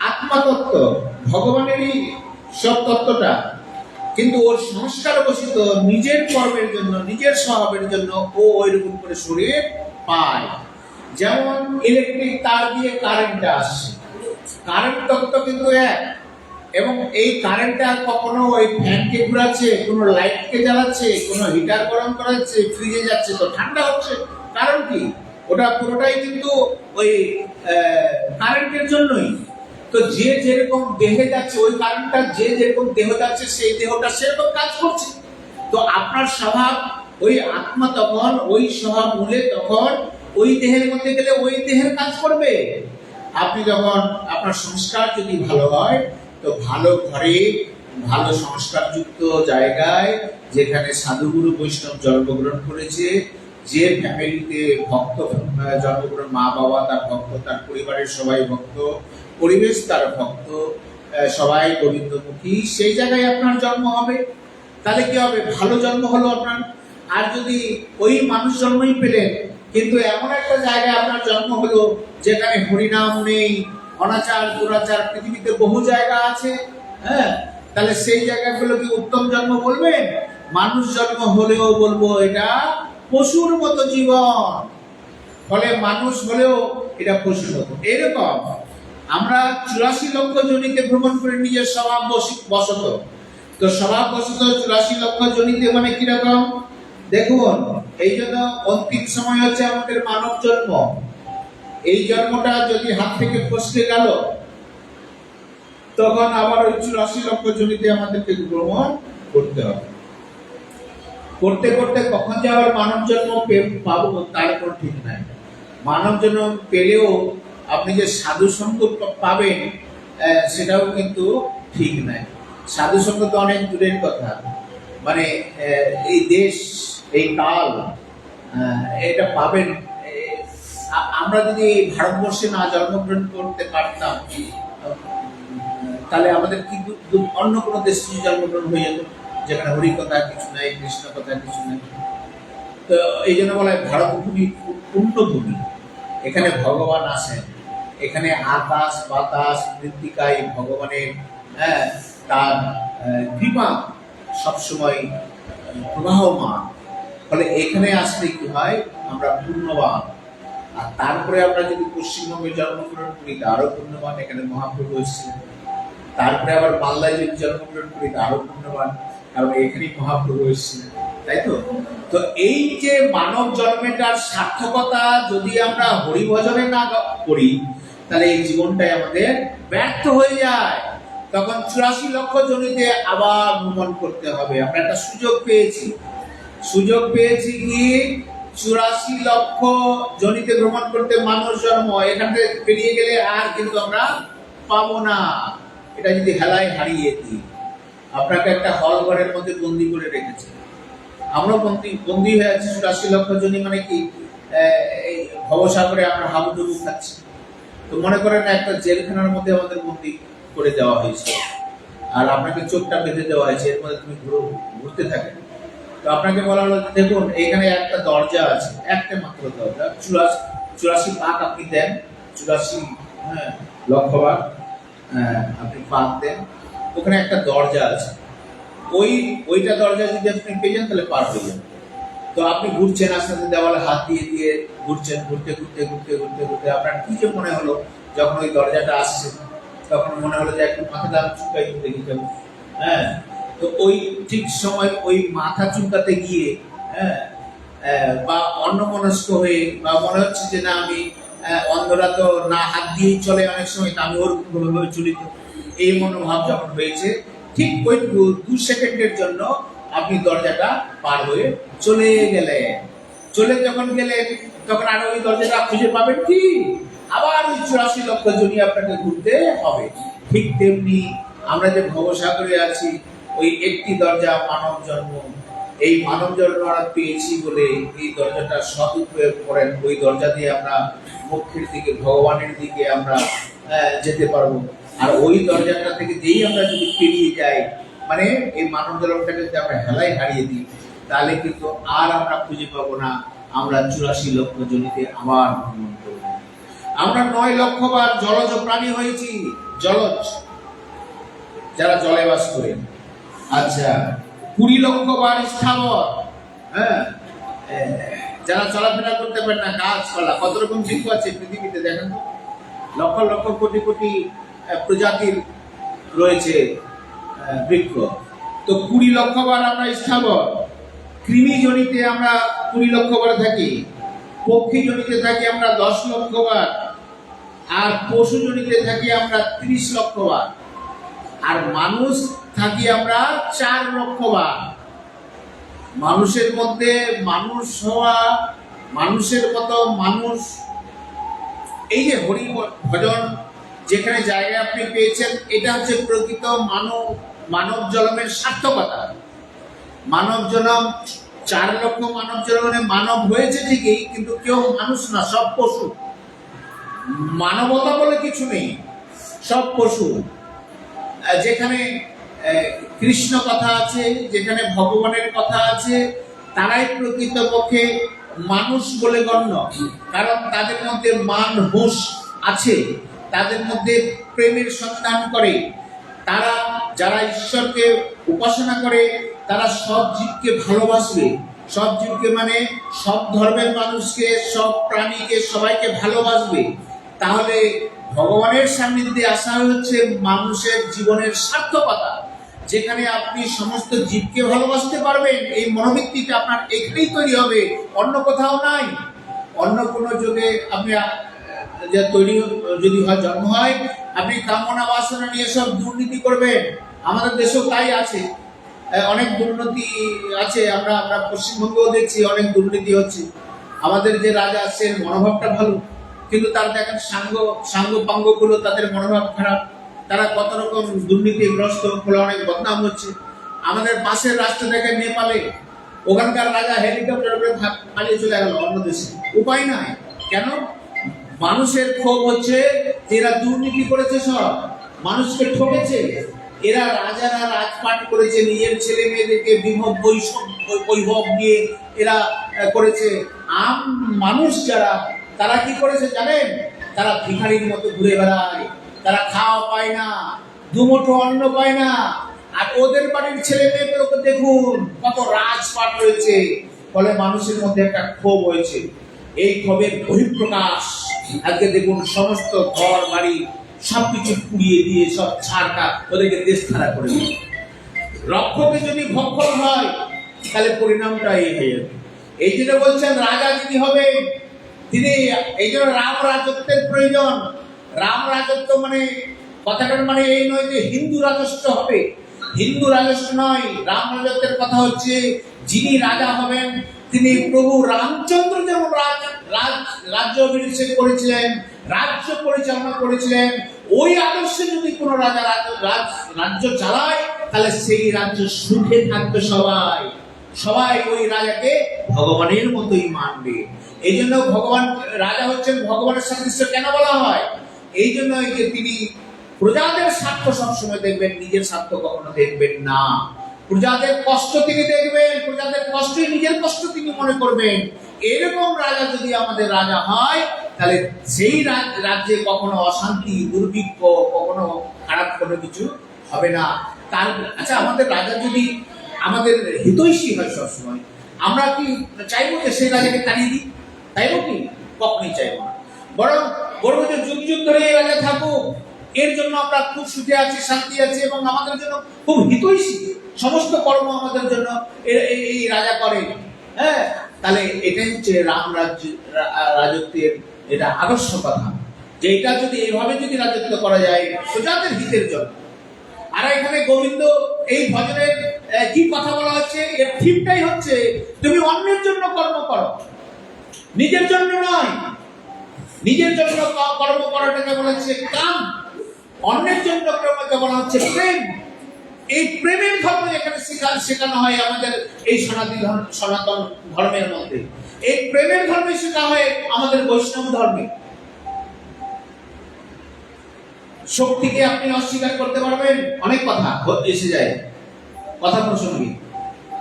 আত্মাতত্ত্ব, ভগবানেরই সব তত্ত্বটা, কিন্তু ওর সংস্কার বসিত নিজের কর্মের জন্য, নিজের স্বভাবের জন্য ও ওইরকম করে শরীর পায়। যেমন ইলেকট্রিক তার দিয়ে কারেন্ট আসছে, কারেন্ট তত্ত্ব কিন্তু এক, এবং এই কারেন্টটা কখনো ওই ফ্যানকে ঘুরাচ্ছে, কোনো লাইটকে জ্বালাচ্ছে, কোনো হিটার গরম করাচ্ছে, ফ্রিজে যাচ্ছে তো ঠান্ডা হচ্ছে, কারণ কি? ওটা পুরোটাই কিন্তু ওই কারেন্টের জন্যই। তো যে যেরকম দেহে যাচ্ছে, ওই কারেন্টটা যে যেরকম দেহ যাচ্ছে সেই দেহটা সেরকম কাজ করছে। তো আপনার স্বভাব, ওই আত্মা তখন ওই স্বভাব মূলে তখন ওই দেহের মধ্যে গেলে ওই দেহের কাজ করবে। আপনি যখন আপনার সংস্কার যদি ভালো হয়, তো ভালো ঘরে, ভালো সংস্কারযুক্ত জায়গায়, যেখানে সাধুগুরু বৈষ্ণব জন্মগ্রহণ করেছে, যে ফ্যামিলিতে ভক্ত জন্মগ্রহণ, মা বাবা তার ভক্ত, তার পরিবারের সবাই ভক্ত, পরিবেশ তার ভক্ত, সবাই গোবিন্দমুখী, সেই জায়গায় আপনার জন্ম হবে। তাহলে কি হবে? ভালো জন্ম হলো আপনার। আর যদি ওই মানুষ জন্মই পেলেন, কিন্তু এমন একটা জায়গায় আপনার জন্ম হলো যেখানে হরিনাম নেই, অনাচার দুরাচার, পৃথিবীতে বহু জায়গা আছে, হ্যাঁ, তাহলে সেই জায়গাগুলো কি উত্তম জন্ম বলবেন? মানুষ জন্ম হলেও বলবো এটা পশুর মতো জীবন, ফলে মানুষ হলেও এটা পশুর মতো। এরকম আমরা 84 লক্ষ জনিতে ভ্রমণ করে নিজের স্বভাব বশত। তো স্বভাব বশত 84 লক্ষ জনিতে মানে কিরকম দেখুন। এই জন্য অন্তিম সময় হচ্ছে আমাদের মানব জন্ম। এই জন্মটা যদি হাত থেকে ফসকে গেল, তখন আবার ওই 84 লক্ষ জনিতে আমাদেরকে ভ্রমণ করতে হবে। করতে করতে কখন যে আবার মানব জন্ম পাবো তার কোনো ঠিক নাই। মানব জন্ম পেলেও আপনি যে সাধু সঙ্গ পাবেন সেটাও কিন্তু ঠিক নাই। সাধু সঙ্গ তো অনেক দূরের কথা, মানে এই দেশ, এই কাল, এটা পাবেন। আমরা যদি ভারতবর্ষে না জন্মগ্রহণ করতে পারতাম, তাহলে আমাদের কিন্তু অন্য কোনো দেশে জন্মগ্রহণ হয়ে যেত, যেখানে হরি কথা কিছু নাই, কৃষ্ণ কথা কিছু নাই। তো এই জন্য বলা হয় ভারত ভূমি পুণ্যভূমি, এখানে ভগবান আসেন, এখানে আকাশ বাতাস মৃত্তিকায় ভগবানের তার কৃপা সবসময় প্রবাহমান। ফলে এখানে আসলে কি হয়, আমরা পুণ্যবান। আর তারপরে আমরা যদি পশ্চিমবঙ্গে জন্মগ্রহণ করি, আরো পুণ্যবান, এখানে মহাপ্রভু এসেছিলেন। তারপরে আবার বাংলায় যদি জন্মগ্রহণ করি, আরো পুণ্যবান, কারণ এখানেই মহাপ্রভু এসেছিলেন, তাই তো। তো এই যে মানব জন্মেটার সার্থকতা যদি আমরা হরিভজনে না করি, তাহলে এই জীবনটাই আমাদের ব্যর্থ হয়ে যায়। তখন 84 লক্ষ জনিতে আবার ভ্রমণ করতে হবে। আমরা একটা সুযোগ পেয়েছি কি 84 লক্ষ জনিতে ভ্রমণ করতে, মানুষ জন্ম এখান থেকে পেরিয়ে গেলে আর কিন্তু আমরা পাবো না। এটা যদি হেলায় হারিয়ে দিই, আপনাকে একটা হল ঘরের মধ্যে বন্দি করে রেখেছে, আমরা বন্দি হয়ে আছি 84 লক্ষ জনই, মানে কি এই ভবসাগরে আমরা হাবুডুবু খাচ্ছি। তো মনে করেন একটা জেলখানার মধ্যে আমাদের বন্দি করে দেওয়া হয়েছে, আর আপনাকে চোখটা বেঁধে দেওয়া হয়েছে, এর মধ্যে তুমি ঘুরতে থাকেন। তো আপনাকে বলা হলো, দেখুন এখানে একটা দরজা আছে, একটা মাত্র দরজা, 84 পাক আপনি দেন, 84 লক্ষ বার আপনি পাক দেন, ওখানে একটা দরজা আছে, ওইটা দরজা যদি আপনি পেয়ে যান তাহলে পার হয়ে যান। তো আপনি ঘুরছেন, আস্তে আস্তে দেওয়ালে হাত দিয়ে ঘুরছেন, ঘুরতে আপনার কি যে মনে হলো, যখন ওই দরজাটা আসছে তখন মনে হলো যে একটু মাথা দাম চুলকাই দেখে যাবো। তো ওই ঠিক সময় ওই মাথা চুলকাতে গিয়ে বা অন্যমনস্ক হয়ে, বা মনে হচ্ছে যে না আমি অন্ধরা তো না হাত দিয়েই চলে অনেক সময়, আমি ওরকম ভাবে চলিত, এই মনোভাব যখন হয়েছে, ঠিক ওই 2 সেকেন্ডের জন্য আপনি দরজাটা পার হয়ে চলে যখন গেলেন, তখন আর ওই দরজাটা খুঁজে পাবেন কি? আবার ওই 84 লক্ষ জনই আপনাকে ঘুরতে হবে। ঠিক তেমনি আমরা যে ভবসাগরে আছি, ওই একটি দরজা মানব জন্ম, এই মানব জন্ম আমরা পেয়েছি বলে এই দরজাটা সদুপয়োগ করেন। ওই দরজা দিয়ে আমরা মুক্তির দিকে, ভগবানের দিকে আমরা যেতে পারবো। আর ওই দরজাটা থেকে যেই আমরা যদি পেরিয়ে যাই, মানে এই মানব জন্মটাকে যদি আমরা হেলায় হারিয়ে দিই, তাহলে কিন্তু আর আমরা খুঁজে পাবো না। আমরা 84 লক্ষ জনিতে আবার ভ্রমণ করবো। আমরা 9 লক্ষ বার জলজ প্রাণী হয়েছি, জলজ যারা জলে বাস করে। আচ্ছা, 20 লক্ষ বার স্থাবর, যারা চলাফেরা করতে পারে না, গাছপালা, কত রকম জীব আছে পৃথিবীতে দেখেন তো, লক্ষ লক্ষ কোটি কোটি প্রজাতির রয়েছে বৃক্ষ। তো 20 লক্ষ বার আমরা স্থাবর। কৃমি জনিতে আমরা 20 লক্ষ বার থাকি, পক্ষী জনিতে থাকি আমরা 10 লক্ষ বার, আর পশু জনিতে থাকি আমরা 30 লক্ষ বার, আর মানুষ থাকি আমরা 4 লক্ষ বার। মানুষের মধ্যে মানুষ হওয়া, মানুষের মতো মানুষ, এই যে হরি ভজন যেখানে জায়গা আপনি পেয়েছেন, এটা হচ্ছে প্রকৃত মানব জন্মের সার্থকতা। মানব জন্ম 4 লক্ষ মানব জন্মে মানব হয়েছে ঠিকই, কিন্তু কেউ মানুষ না, সব পশু। মানবতা বলে কিছু নেই, সব পশু। যেখানে কৃষ্ণ কথা আছে, যেখানে ভগবানের কথা আছে, তারাই প্রকৃতপক্ষে মানুষ বলে গণ্য। কারণ তাদের মধ্যে মান হুঁশ আছে, তাদের মধ্যে প্রেমের সন্ধান করে। তারা যারা ঈশ্বরকে উপাসনা করে, তারা সব জীবকে ভালোবাসবে। সব জীবকে মানে সব ধর্মের মানুষকে, সব প্রাণীকে, সবাইকে ভালোবাসবে। তাহলে ভগবানের সান্নিধ্যে আসা হচ্ছে মানুষের জীবনের সার্থকতা। যেখানে আপনি সমস্ত জীবকে ভালোবাসতে পারবেন, এই মনোবৃত্তিটা আপনার এখানেই তৈরি হবে, অন্য কোথাও নাই। অন্য কোনো যুগে আপনি যে তৈরি যদি হয়, জন্ম হয়, আপনি কামনা বাসনা নিয়ে সব দুর্নীতি করবেন। আমাদের দেশেও তাই আছে, অনেক দুর্নীতি আছে। আমরা পশ্চিমবঙ্গেও দেখছি অনেক দুর্নীতি হচ্ছে। আমাদের যে রাজা আছেন মনোভাবটা ভালো, কিন্তু তার দেখেন সাঙ্গ পাঙ্গগুলো তাদের মনোভাব খারাপ, তারা কত রকম দুর্নীতিগ্রস্ত, ফলে অনেক বদনাম হচ্ছে। আমাদের পাশের রাষ্ট্র দেখেন নেপালে, ওখানকার রাজা হেলিকপ্টার করে পালিয়ে চলে গেল অন্য দেশে, উপায় নাই। কেন? মানুষের ক্ষোভ হচ্ছে এরা দুর্নীতি করেছে, সব মানুষকে ঠকেছে। এরা রাজারা রাজপাট করেছে, নিজের ছেলে মেয়েদেরকে বিভব বৈভব দিয়ে এরা করেছে। আম মানুষ যারা, তারা কি করেছে জানেন? তারা ভিখারির মতো ঘুরে বেড়ায়, তারা খাওয়া পায় না, দুমুঠো অন্ন পায় না। আর ওদের বাড়ির ছেলে মেয়েগুলোকে দেখুন, কত রাজপাট রয়েছে, ফলে মানুষের মধ্যে একটা ক্ষোভ হয়েছে। এই ক্ষোভের বহিঃপ্রকাশ আজকে দেখুন, সমস্ত ঘর বাড়ি সবকিছু পুড়িয়ে দিয়ে সব ছাড়টা ওদেরকে দেশ ছাড়া করে দিল। রক্ষকে যদি ভক্ষণ হয় তাহলে পরিণামটা এই হয়ে যাবে। এই জন্য বলছেন রাজা যিনি হবেন তিনি, এই জন্য রাম রাজত্বের প্রয়োজন। রাম রাজত্ব মানে কথাটার মানে এই নয় যে হিন্দু রাজস্ব হবে, হিন্দু রাজস্ব নয়। রাম রাজত্বের কথা হচ্ছে যিনি রাজা হবেন তিনি প্রভু রামচন্দ্র যেমন রাজ্য অভিষেক করেছিলেন, রাজ্য পরিচালনা করেছিলেন, ওই আদর্শে যদি কোনো রাজা রাজ্য চালায় তাহলে সেই রাজ্য সুখে থাকবে সবাই, সবাই ওই রাজাকে ভগবানের মতোই মানবে। এই জন্য ভগবান রাজা হচ্ছেন ভগবানের সাদৃশ্য কেন বলা হয়? এই জন্য যে তিনি প্রজাদের স্বার্থ সবসময় দেখবেন, নিজের স্বার্থ কখনো দেখবেন না। প্রজাদের কষ্ট তিনি দেখবেন, প্রজাদের কষ্টই নিজের কষ্ট তিনি মনে করবেন। এরকম রাজা যদি আমাদের রাজা হয় তাহলে সেই রাজ্যে কখনো অশান্তি, দুর্ভিক্ষ, কখনো খারাপ কোনো কিছু হবে না। তার আচ্ছা, আমাদের রাজা যদি আমাদের হিতৈষী হয় সবসময়, আমরা কি চাইবো যে সেই রাজাকে তাড়িয়ে দিই? চাইবো কি? কখনোই চাইবো না। বরং বলবো যে যুগ যুগ ধরে এই রাজা থাকুক, এর জন্য আমরা খুব সুখে আছি, শান্তি আছে এবং আমাদের জন্য খুব হিতৈষী, সমস্ত কর্ম আমাদের জন্য এই রাজা করে। হ্যাঁ, তাহলে এটাই হচ্ছে রাম রাজত্বের এটা আদর্শ কথা, যে এটা যদি এইভাবে যদি রাজত্ব করা যায় প্রজাদের হিতের জন্য। আর এখানে গোবিন্দ এই ভজনের কি কথা বলা হচ্ছে, এর থিমটাই হচ্ছে তুমি অন্যের জন্য কর্ম করো, নিজের জন্য নয়। নিজের জন্য কর্ম করাটাকে বলা হচ্ছে কাম, অন্যের জন্য কর্মকে বলা হচ্ছে প্রেম। এই প্রেমের ধর্ম এখানে শেখানো হয় আমাদের এই সনাতন ধর্মের মধ্যে। এই প্রেমের ধর্মে শেখা হয় আমাদের বৈষ্ণব ধর্মে। শক্তিকে আপনি অস্বীকার করতে পারবেন, অনেক কথা এসে যায় কথা প্রসঙ্গে,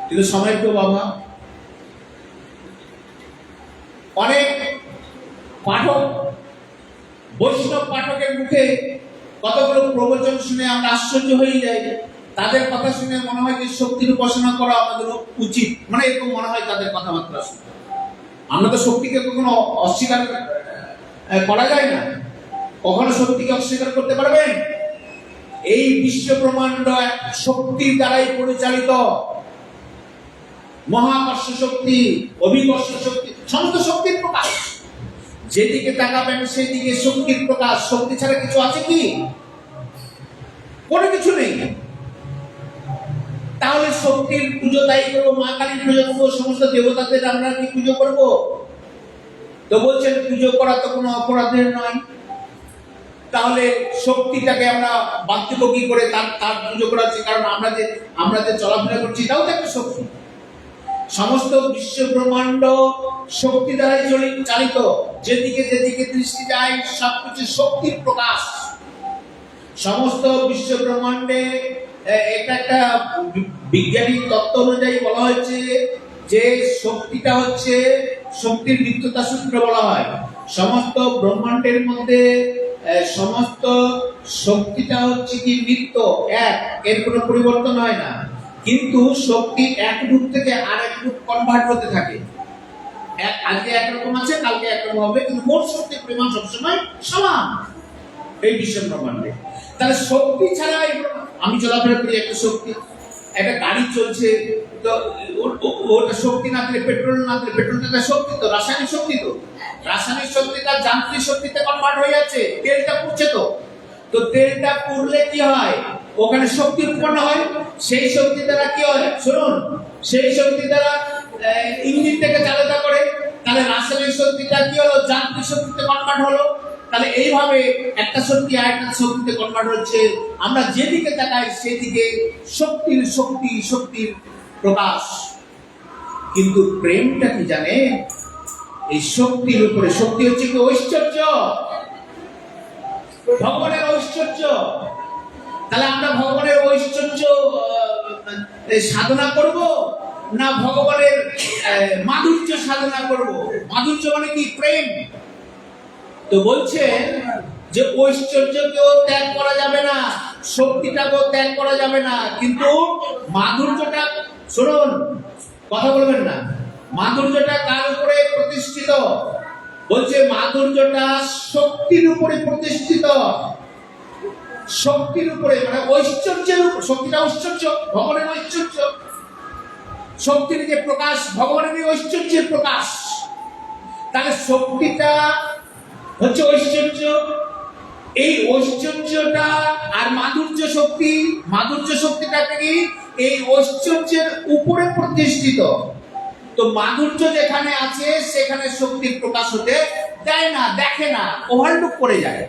কিন্তু সময়ের খুব অভাব। অনেক পাঠক, বৈষ্ণব পাঠকের মুখে কতগুলো প্রবচন শুনে আমরা আশ্চর্য হয়ে যাই। তাদের কথা শুনে মনে হয় যে শক্তির উপাসনা করা আমাদের উচিত, মানে এরকম মনে হয় তাদের কথাবার্তা শুনে। আমরা তো শক্তিকে কখনো অস্বীকার করা যায় না। কখনো শক্তিকে অস্বীকার করতে পারবেন? এই বিশ্ব ব্রহ্মাণ্ড এক শক্তির দ্বারাই পরিচালিত। মহাকর্ষ শক্তি, অভিকর্ষ শক্তি, সমস্ত শক্তির প্রকাশ। যেদিকে তাকাবেন সেদিকে শক্তির প্রকাশ। শক্তি ছাড়া কিছু আছে কি? কোনো কিছু নেই। তাহলে শক্তির পুজো তাই করবো, মা কালীর পুজো করবো, সমস্ত দেবতাদের আমরা কি পুজো করবো? তো বলছেন পুজো করা তো কোনো অপরাধের নয়। তাহলে শক্তিটাকে আমরা বাদ দেবো কি করে? তার পুজো করা হচ্ছে, কারণ আমরা যে চলাফেরা করছি তাও তো একটা শক্তি। সমস্ত বিশ্ব ব্রহ্মাণ্ড শক্তি দ্বারাই চালিত। যেদিকে যেদিকে দৃষ্টি যায় সবকিছু শক্তির প্রকাশ। সমস্ত বিশ্ব ব্রহ্মাণ্ডে এটা একটা বিজ্ঞানিক তত্ত্ব অনুযায়ী বলা হয়েছে যে শক্তিটা হচ্ছে, শক্তির নিত্যতা সূত্র বলা হয়। সমস্ত ব্রহ্মাণ্ডের মধ্যে সমস্ত শক্তিটা হচ্ছে কি নিত্য, এক, এর কোনো পরিবর্তন হয় না। কিন্তু শক্তি এক রূপ থেকে আরেক রূপ কনভার্ট হতে থাকে। আজকে একরকম আছে, কালকে একরকম হবে, কিন্তু মোট শক্তির পরিমাণ সবসময় সমান এই বিশ্ব ব্রহ্মাণ্ডে। তাহলে শক্তি ছাড়া আমি চলাফেরা করি, একটা শক্তি। একটা গাড়ি চলছে, তো ওটা শক্তি না দিলে, পেট্রোল না দিলে, পেট্রোলটা শক্তি তো, রাসায়নিক শক্তি তো, রাসায়নিক শক্তিটা যান্ত্রিক শক্তিতে কনভার্ট হয়ে যাচ্ছে। তেলটা পুড়ছে তো তেলটা পুড়লে কি হয়? ওখানে শক্তি উৎপন্ন হয়। সেই শক্তি দ্বারা কি হয় শুনুন, সেই শক্তি দ্বারা ইঞ্জিনটাকে চালিত করে। তাহলে রাসায়নিক শক্তিটা কি হলো? যান্ত্রিক শক্তিতে কনভার্ট হলো। তাহলে এইভাবে একটা শক্তি আরেকটা শক্তিতে কনভার্ট হচ্ছে। আমরা যেদিকে তাকাই সেদিকে শক্তির শক্তি, শক্তির প্রকাশ। কিন্তু প্রেমটা কি জানে? এই শক্তির উপরে, শক্তি হচ্ছে কি? ঐশ্বর্য, ভগবানের ঐশ্বর্য। তাহলে আমরা ভগবানের ঐশ্বর্য সাধনা করব না ভগবানের মাধুর্য সাধনা করব? মাধুর্য মানে কি? প্রেম। তো বলছেন যে ঐশ্বর্যকেও ত্যাগ করা যাবে না, শক্তিটাকেও ত্যাগ করা যাবে না, কিন্তু মাধুর্যটা, শুনুন কথা বলবেন না, মাধুর্যটা কার উপরে প্রতিষ্ঠিত? বলছে মাধুর্যটা শক্তির উপরে প্রতিষ্ঠিত। শক্তির উপরে, মানে ঐশ্বর্যের উপর। শক্তিটা ঐশ্বর্য, ভগবানের ঐশ্বর্য। শক্তির যে প্রকাশ, ভগবানের ঐশ্বর্যের প্রকাশ। তাহলে শক্তিটা হচ্ছে ঐশ্বর্য। এই ঐশ্বর্যটা আর মাধুর্য শক্তি, মাধুর্য শক্তিটা কি এই ঐশ্বর্যের উপরে প্রতিষ্ঠিত। তো মাধুর্য যেখানে আছে সেখানে শক্তির প্রকাশ হতে দেয় না, দেখে না, ওভারলুক করে যায়।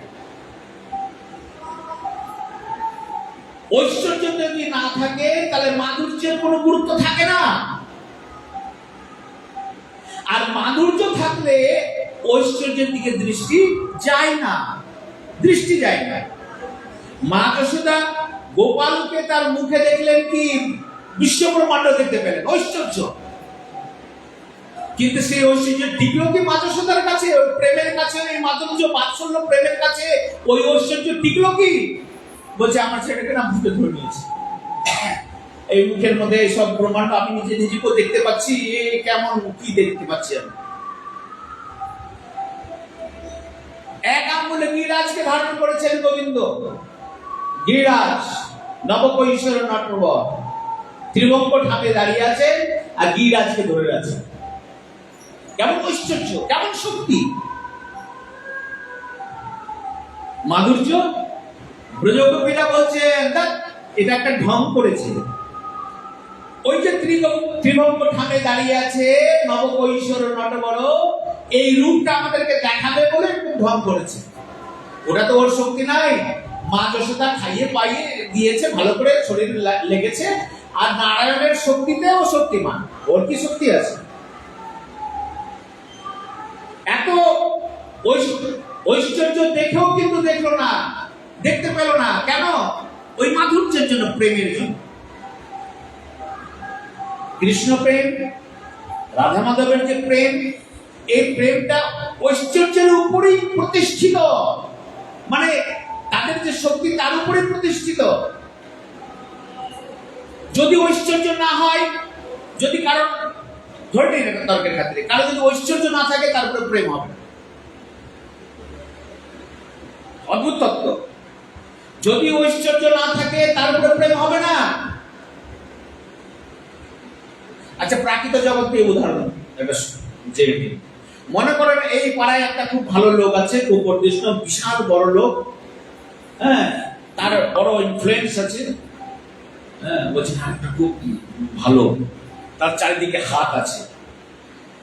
ঐশ্বর্য যদি না থাকে তাহলে মাধুর্যের কোনো গুরুত্ব থাকে না। আর মাধুর্য থাকলে ঐশ্বর্যের দিকে দৃষ্টি যায় না, দৃষ্টি যায় না। মা যশোদা গোপালকে তার মুখে দেখলেন কি বিশ্বব্রহ্মাণ্ড দেখতে পেলেন, ঐশ্বর্য। কিন্তু সেই ঐশ্বর্য টিকলো কি মা যশোদার কাছে? ওই প্রেমের কাছে, ওই মাধুর্য বাৎসল্য প্রেমের কাছে ওই ঐশ্বর্য টিকলো কি? বলছে আমার ছেলেকে না ভূতে ধরে নিয়েছে। এই মুখের মধ্যে সব ব্রহ্মাণ্ড আমি নিজে নিজেকেও দেখতে পাচ্ছি, কেমন কি দেখতে পাচ্ছি আমি। এক আঙ্গুলে গিরিরাজকে ধারণ করেছেন গোবিন্দ। গিরিরাজ নবকৈশোর নটবর ত্রিভঙ্গ ঠামে দাঁড়িয়ে আছেন আর গিরিরাজকে ধরে আছেন। কেমন ঐশ্বর্য, কেমন শক্তি, মাধুর্য। ব্রজগোপীরা বলছেন এটা একটা ঢং করেছে। ওই যে ত্রিভঙ্গ ঠামে দাঁড়িয়ে আছে নবকৈশোর নটবর, এই রূপটা আমাদেরকে দেখাবে বলে একটু ঢং করেছে। ওটা তো ওর শক্তি নাই। মা যশোদা খাইয়ে পাইয়ে দিয়েছে, ভালো করে শরীর লেগেছে। আর নারায়ণের শক্তিতে ও শক্তিমান, ওর কি শক্তি আছে? এত ঐশ্বর্য দেখেও কিন্তু দেখলো না, দেখতে পেল না। কেন? ওই মাধুর্যের জন্য, প্রেমের জন্য। কৃষ্ণ প্রেম, রাধা মাধবের যে প্রেম, এই প্রেমটা ঐশ্বর্যের উপরেই প্রতিষ্ঠিত। মানে তাদের যে শক্তি তার উপরে প্রতিষ্ঠিত। যদি ঐশ্বর্য না হয়, যদি কারণ ধরে নেই না তর্কের ক্ষেত্রে, কারণ যদি ঐশ্বর্য না থাকে তার উপরে প্রেম হবে। অদ্ভুত তত্ত্ব। যদি ঐশ্বর্য না থাকে তার উপরে প্রেম হবে না। আচ্ছা, প্রাকৃত জগৎকে উদাহরণ একটা জেনে নিন। মনে করেন এই পাড়ায় একটা খুব ভালো লোক আছে, খুব প্রতিষ্ঠিত, বিশাল বড় লোক। হ্যাঁ, তার বড় ইনফ্লুয়েন্স আছে। হ্যাঁ, বলছে একটা খুব ভালো, তার চারিদিকে হাত আছে,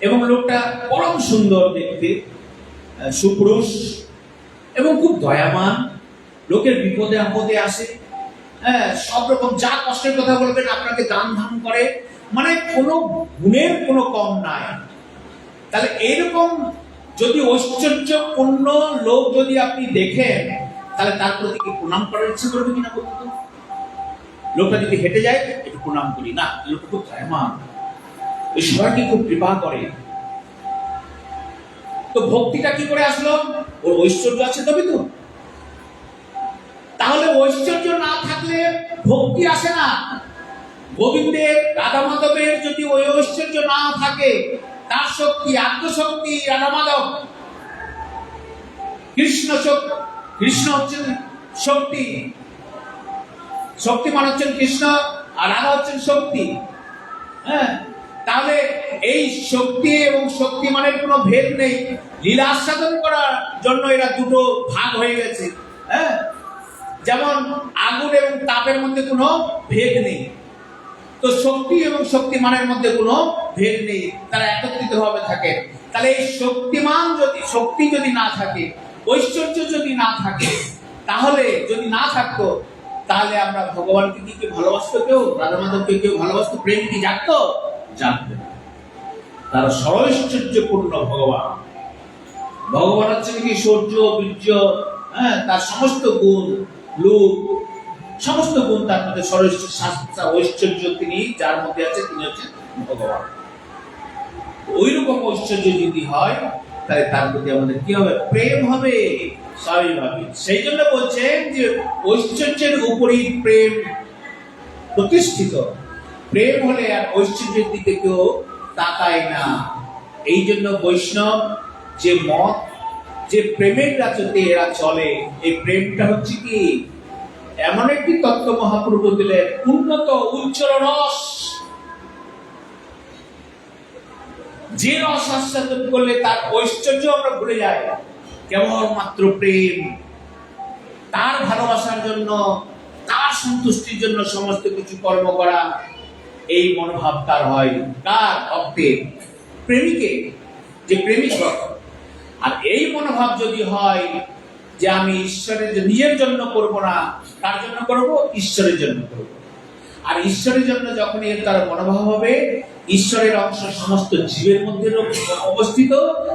এবং লোকটা পরম সুন্দর দেখতে, সুপুরুষ এবং খুব দয়াবান। লোকের বিপদে আপদে আসে। হ্যাঁ, সব রকম যা কষ্টের কথা বলবেন আপনাকে দান ধান করে। মানে কোনো গুণের কোনো কম নাই। তাহলে এইরকম যদি ঐশ্বর্যপূর্ণ লোক যদি আপনি দেখেন, তাহলে তার প্রতি কি প্রণাম করার ইচ্ছা করবে কিনা বলতো? লোকটা যদি হেঁটে যায় একটু প্রণাম করি, না লোকটা খুব দয়াবান, ওই সবাইকে খুব কৃপা করে। তো ভক্তিটা কি করে আসলো? ওর ঐশ্বর্য আছে তবে তো। তাহলে ঐশ্বর্য না থাকলে ভক্তি আসে না। গোবিন্দের, রাধা মাধবের যদি ওই ঐশ্বর্য না থাকে, তার শক্তি, আত্মশক্তি রাধা মাধব, কৃষ্ণ শক্তি, কৃষ্ণ হচ্ছেন শক্তি, শক্তিমান হচ্ছেন কৃষ্ণ, আর রাধা হচ্ছেন শক্তি। হ্যাঁ, তাহলে এই শক্তি এবং শক্তিমানের কোনো ভেদ নেই। লীলা আস্বাদন করার জন্য এরা দুটো ভাগ হয়ে গেছে। হ্যাঁ, যেমন আগুন এবং তাপের মধ্যে কোনো ভেদ নেই, তো শক্তি এবং শক্তিমানের মধ্যে কোনো ভেদ নেই, তারা একত্রিত ভাবে থাকে। তাহলে এই শক্তিমান যদি, শক্তি যদি না থাকে, ঐশ্বর্য যদি না থাকে, তাহলে যদি না থাকতো, তাহলে আমরা ভগবানকে কি ভালোবাসতো? কেউ রাধা মাধবকে কেউ ভালোবাসতো? প্রেম কি জাগতো? জাগবে। তারা সরৈশ্বর্যপূর্ণ ভগবান। ভগবান হচ্ছেন কি সৌর্য, বীর্য, হ্যাঁ, তার সমস্ত গুণ, লুক, সমস্ত গুণ তার মধ্যে ঐশ্বর্য, তিনি যার মধ্যে আছে তিনি হচ্ছেন ভগবান। ওই রকম ঐশ্বর্য যদি হয়, তাহলে তার প্রতি আমাদের কি হবে? প্রেম হবে স্বাভাবিকভাবে। সেই জন্য বলছেন যে ঐশ্বর্যের উপরই প্রেম প্রতিষ্ঠিত। প্রেম হলে আর ঐশ্বর্যের দিকে কেউ তাকায় না। এই জন্য বৈষ্ণব যে মত, যে প্রেমের রাজত্বে এরা চলে, এই প্রেমটা হচ্ছে কি এমন একটি তত্ত্ব মহাপ্রভু দিলেন, উন্নত উজ্জ্বল রস, যে রস আস্বাদন করলে তার ঐশ্বর্য আমরা ভুলে যাই। কেবলমাত্র প্রেম, তার ভালোবাসার জন্য, তার সন্তুষ্টির জন্য সমস্ত কিছু কর্ম করা, এই মনোভাব তার হয়। কার? ভক্তের, প্রেমিকের, যে প্রেমিক ভক্ত। আর এই মনোভাব যদি হয় যে আমি ঈশ্বরের নিজের জন্য করব না, তার জন্য করব, ঈশ্বরের জন্য করব। আর ঈশ্বরের জন্য যখন এর তার মনোভাব হবে, ঈশ্বরের অংশ সমস্ত জীবের মধ্যে অবস্থিত,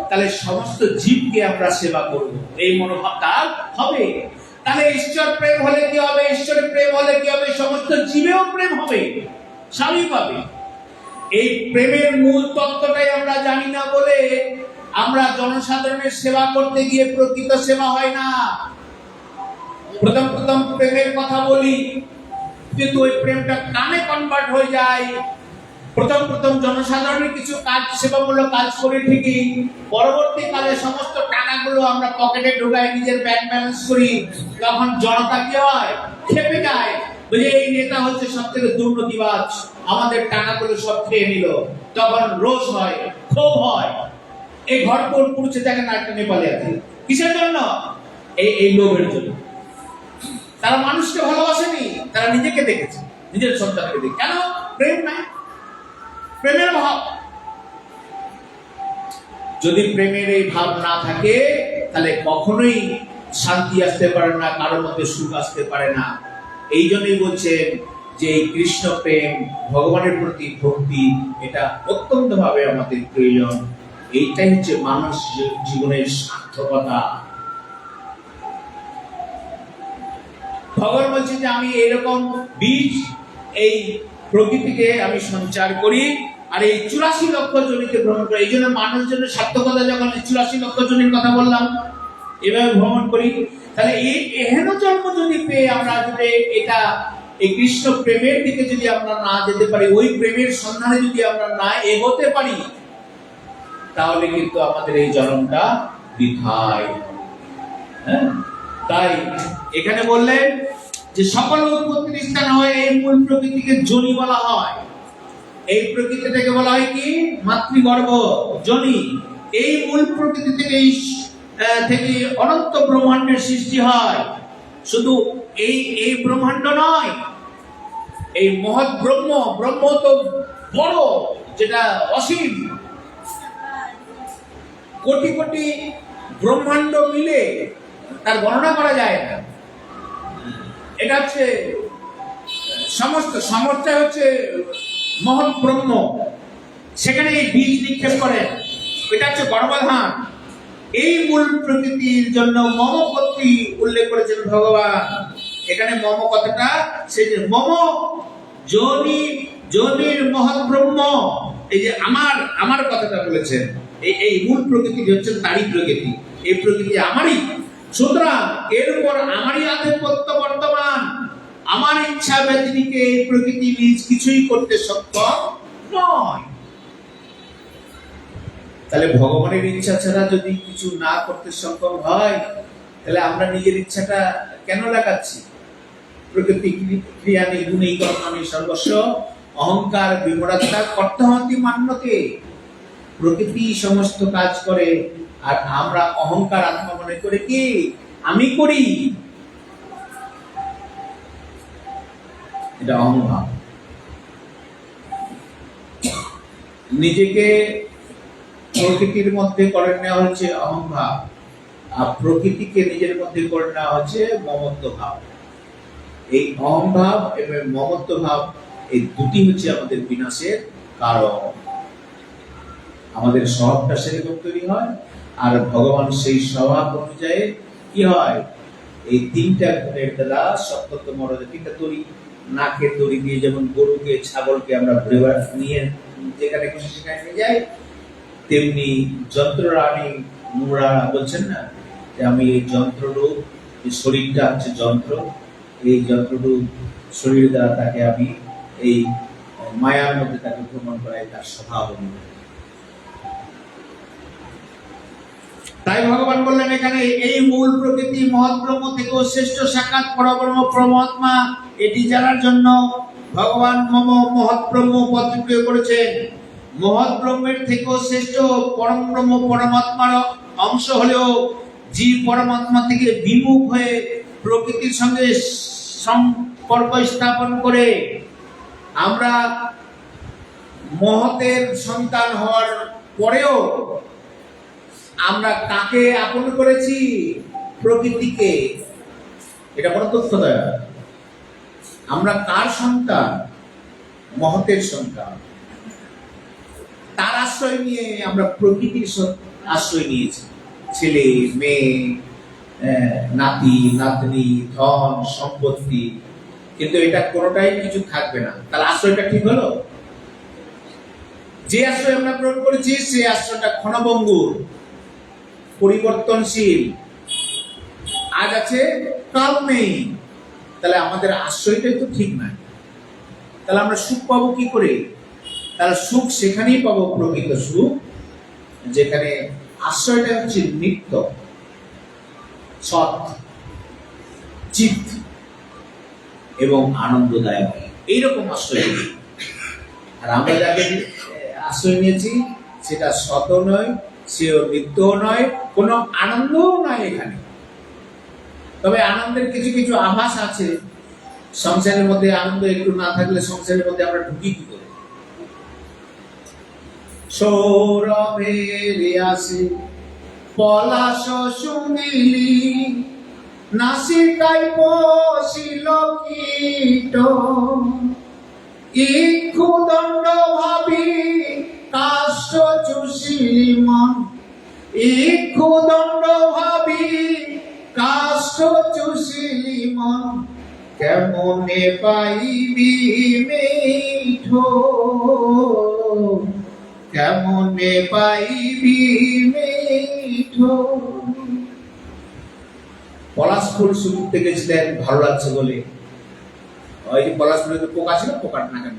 তাহলে সমস্ত জীবকে আমরা সেবা করব, এই মনোভাব তার হবে। তাহলে ঈশ্বর প্রেম হলে কি হবে? ঈশ্বরের প্রেম হলে কি হবে? সমস্ত জীবেও প্রেম হবে স্বাভাবিকভাবে। এই প্রেমের মূল তত্ত্বটাই আমরা জানি না বলে আমরা জনসাধারণের সেবা করতে গিয়ে প্রকৃত সেবা হয় না। প্রথম প্রেমের কথা বলি, কিন্তু ওই প্রেমটা কামে কনভার্ট হয়ে যায়। প্রথম জনসাধারণের কিছু কাজ, সেবামূলক কাজ করে ঠিকই, পরবর্তীকালে সমস্ত টাকাগুলো আমরা পকেটে ঢুকাই, নিজের ব্যাংক ব্যালেন্স করি, তখন জনতা কি হয়? খেপে যায়, বলে এই নেতা হচ্ছে সব থেকে দুর্নীতিবাজ, আমাদের টাকাগুলো সব খেয়ে নিল। তখন রোষ হয়, ক্ষোভ হয়। এই ঘরপুর পুরুষে দেখেন একটা নেপালে আছে, কিসের জন্য? এই লোভের জন্য। তারা মানুষকে ভালোবাসেনি, তারা নিজেকে দেখেছে, নিজের সন্তানকে দেখে। কেন? প্রেম নাই, প্রেমের ভাব। যদি প্রেমের এই ভাব না থাকে, তাহলে কখনোই শান্তি আসতে পারে না, কারোর মধ্যে সুখ আসতে পারে না। এই জন্যই বলছেন যে কৃষ্ণ প্রেম, ভগবানের প্রতি ভক্তি, এটা অত্যন্ত ভাবে আমাদের প্রয়োজন। এইটাই হচ্ছে মানুষ জীবনের সার্থকতা। ভগবান বলছে যে আমি এরকম বীজ এই প্রকৃতিকে আমি সঞ্চার করি, আর এই 84 লক্ষ জনিতে ভ্রমণ করি। এই জন্য মানুষ জন্য সার্থকতা, যখন 84 লক্ষ জনের কথা বললাম, এভাবে ভ্রমণ করি। তাহলে এই এহেন জন্ম যদি পেয়ে আমরা যদি এটা এই কৃষ্ণ প্রেমের দিকে যদি আমরা না যেতে পারি, ওই প্রেমের সন্ধানে যদি আমরা না এগোতে পারি, তাহলে কিন্তু আমাদের এই জন্মটা বৃথায়। হ্যাঁ, তাই এখানে বললেন যে সকল উৎপত্তির স্থান হয় এই মূল প্রকৃতিকে যোনি বলা হয়। এই প্রকৃতিটাকে বলা হয় কি? মাতৃগর্ভ, যোনি। এই মূল প্রকৃতি থেকে অনন্ত ব্রহ্মাণ্ডের সৃষ্টি হয়। শুধু এই ব্রহ্মাণ্ড নয়, এই মহৎ ব্রহ্ম তো বড়, যেটা অসীম, কোটি কোটি ব্রহ্মাণ্ড মিলে তার গণনা করা যায় না। এটা হচ্ছে সমস্ত হচ্ছে মহৎ ব্রহ্ম, সেখানে এই বীজ নিক্ষেপ করেন, এটা হচ্ছে গর্ভধান। এই মূল প্রকৃতির জন্য মমপত্তি উল্লেখ করেছেন ভগবান। এখানে মম কথাটা, সেই যে মম যোনির মহৎ ব্রহ্ম, এই যে আমার কথাটা বলেছেন, এই মূল প্রকৃতি হচ্ছে তারই প্রকৃতি, এই প্রকৃতি আমারই। সুতরাং এর উপর আমারই আধিপত্য বর্তমান। আমার ইচ্ছা ব্যতিরিকে এই প্রকৃতি নিজ কিছুই করতে সক্ষম নয়। তাহলে ভগবানের ইচ্ছা ছাড়া যদি কিছু না করতে সক্ষম হয়, তাহলে আমরা নিজের ইচ্ছাটা কেন লাগাচ্ছি? প্রকৃতি ক্রিয়া নিগুণী কর্মাণি সর্বস্ব অহংকার বিমূঢ়তা কর্তহন্তি মান্যতে। প্রকৃতি সমস্ত কাজ করে, আর আমরা অহংকার আত্মা মনে করে কি আমি করি, এটা অহংভাব। নিজেকে প্রকৃতির মধ্যে করে নেওয়া হচ্ছে অহংভাব, আর প্রকৃতিকে নিজের মধ্যে করে নেওয়া হচ্ছে মমত্ব ভাব। এই অহংভাব এবং মমত্ব ভাব, এই দুটি হচ্ছে আমাদের বিনাশের কারণ। আমাদের স্বভাবটা সেরকম তৈরি হয়, আর ভগবান সেই স্বভাব অনুযায়ী কি হয়, এই তিনটা গুণের দ্বারা সত্যত্ব মরদে তিনটা তৈরি, নাকের দড়ি দিয়ে যেমন গরুকে ছাগলকে আমরা ঘুরে নিয়ে যেখানে খুশি সেখানে নিয়ে যাই, তেমনি যন্ত্ররানী মুরা বলছেন না যে আমি এই যন্ত্ররূপ, এই শরীরটা হচ্ছে যন্ত্র, এই যন্ত্ররূপ শরীর দ্বারা তাকে আমি এই মায়ার মধ্যে তাকে ভ্রমণ করাই, তার স্বভাব অনুযায়ী। তাই ভগবান বললেন এখানে, এই মূল প্রকৃতি মহৎ ব্রহ্ম থেকেও শ্রেষ্ঠ সাক্ষাৎ পরব্রহ্ম পরমাত্মা, এটি জানার জন্য ভগবান মম মহৎ ব্রহ্ম পদটি প্রয়োগ করেছেন। মহৎ ব্রহ্মের থেকেও শ্রেষ্ঠ পরম ব্রহ্ম পরমাত্মার অংশ হলেও জীব পরমাত্মা থেকে বিমুখ হয়ে প্রকৃতির সঙ্গে সম্পর্ক স্থাপন করে আমরা মহতের সন্তান হওয়ার পরেও আমরা কাকে আপন করেছি? প্রকৃতিকে। এটা বড় তথ্য দেয়। আমরা কার সন্তান? মহতের সন্তান। তার আশ্রয় নিয়ে আমরা প্রকৃতির আশ্রয় নিয়েছি। ছেলে মেয়ে, নাতি নাতনি, ধন সম্পত্তি, কিন্তু এটা কোনোটাই কিছু থাকবে না। তাহলে আশ্রয়টা ঠিক হলো? যে আশ্রয় আমরা গ্রহণ করেছি সে আশ্রয়টা ক্ষণভঙ্গুর, পরিবর্তনশীল, আজ আছে কাল নেই। তাহলে আমাদের আশ্রয়টাই তো ঠিক নাই। তাহলে আমরা সুখ পাবো কি করে? তাহলে সুখ সেখানেই পাবো, প্রকৃত সুখ, যেখানে আশ্রয়টা হচ্ছে নিত্য, সৎ, চিত এবং আনন্দদায়ক। এইরকম আশ্রয়। আর আমরা যাকে আশ্রয় নিয়েছি সেটা সৎ নয়, সেও নিত্য নয়, কোনো আনন্দও নয় এখানে। তবে আনন্দের কিছু কিছু আভাস আছে। সংসারের মধ্যে আনন্দ একটু না থাকলে সংসারের মধ্যে আমরা ঢুকি কি করে? সৌরভের আসে পলাশ শুনিলি, নাসিকায় পশিল কীট, ইক্ষু দণ্ড ভাবি কাষ্ঠ চুষিলি মন, ইক্ষু দণ্ড ভাবি কাষ্ঠ চুষিলি মন, কেমনে পাইবি মিঠো, কেমনে পাইবি মিঠো। পলাশ ফুল শুনতে গেছিলেন, ভালো লাগছে বলে। ওই যে পলাশ ফুলে পোকা ছিল, পোকার নাকে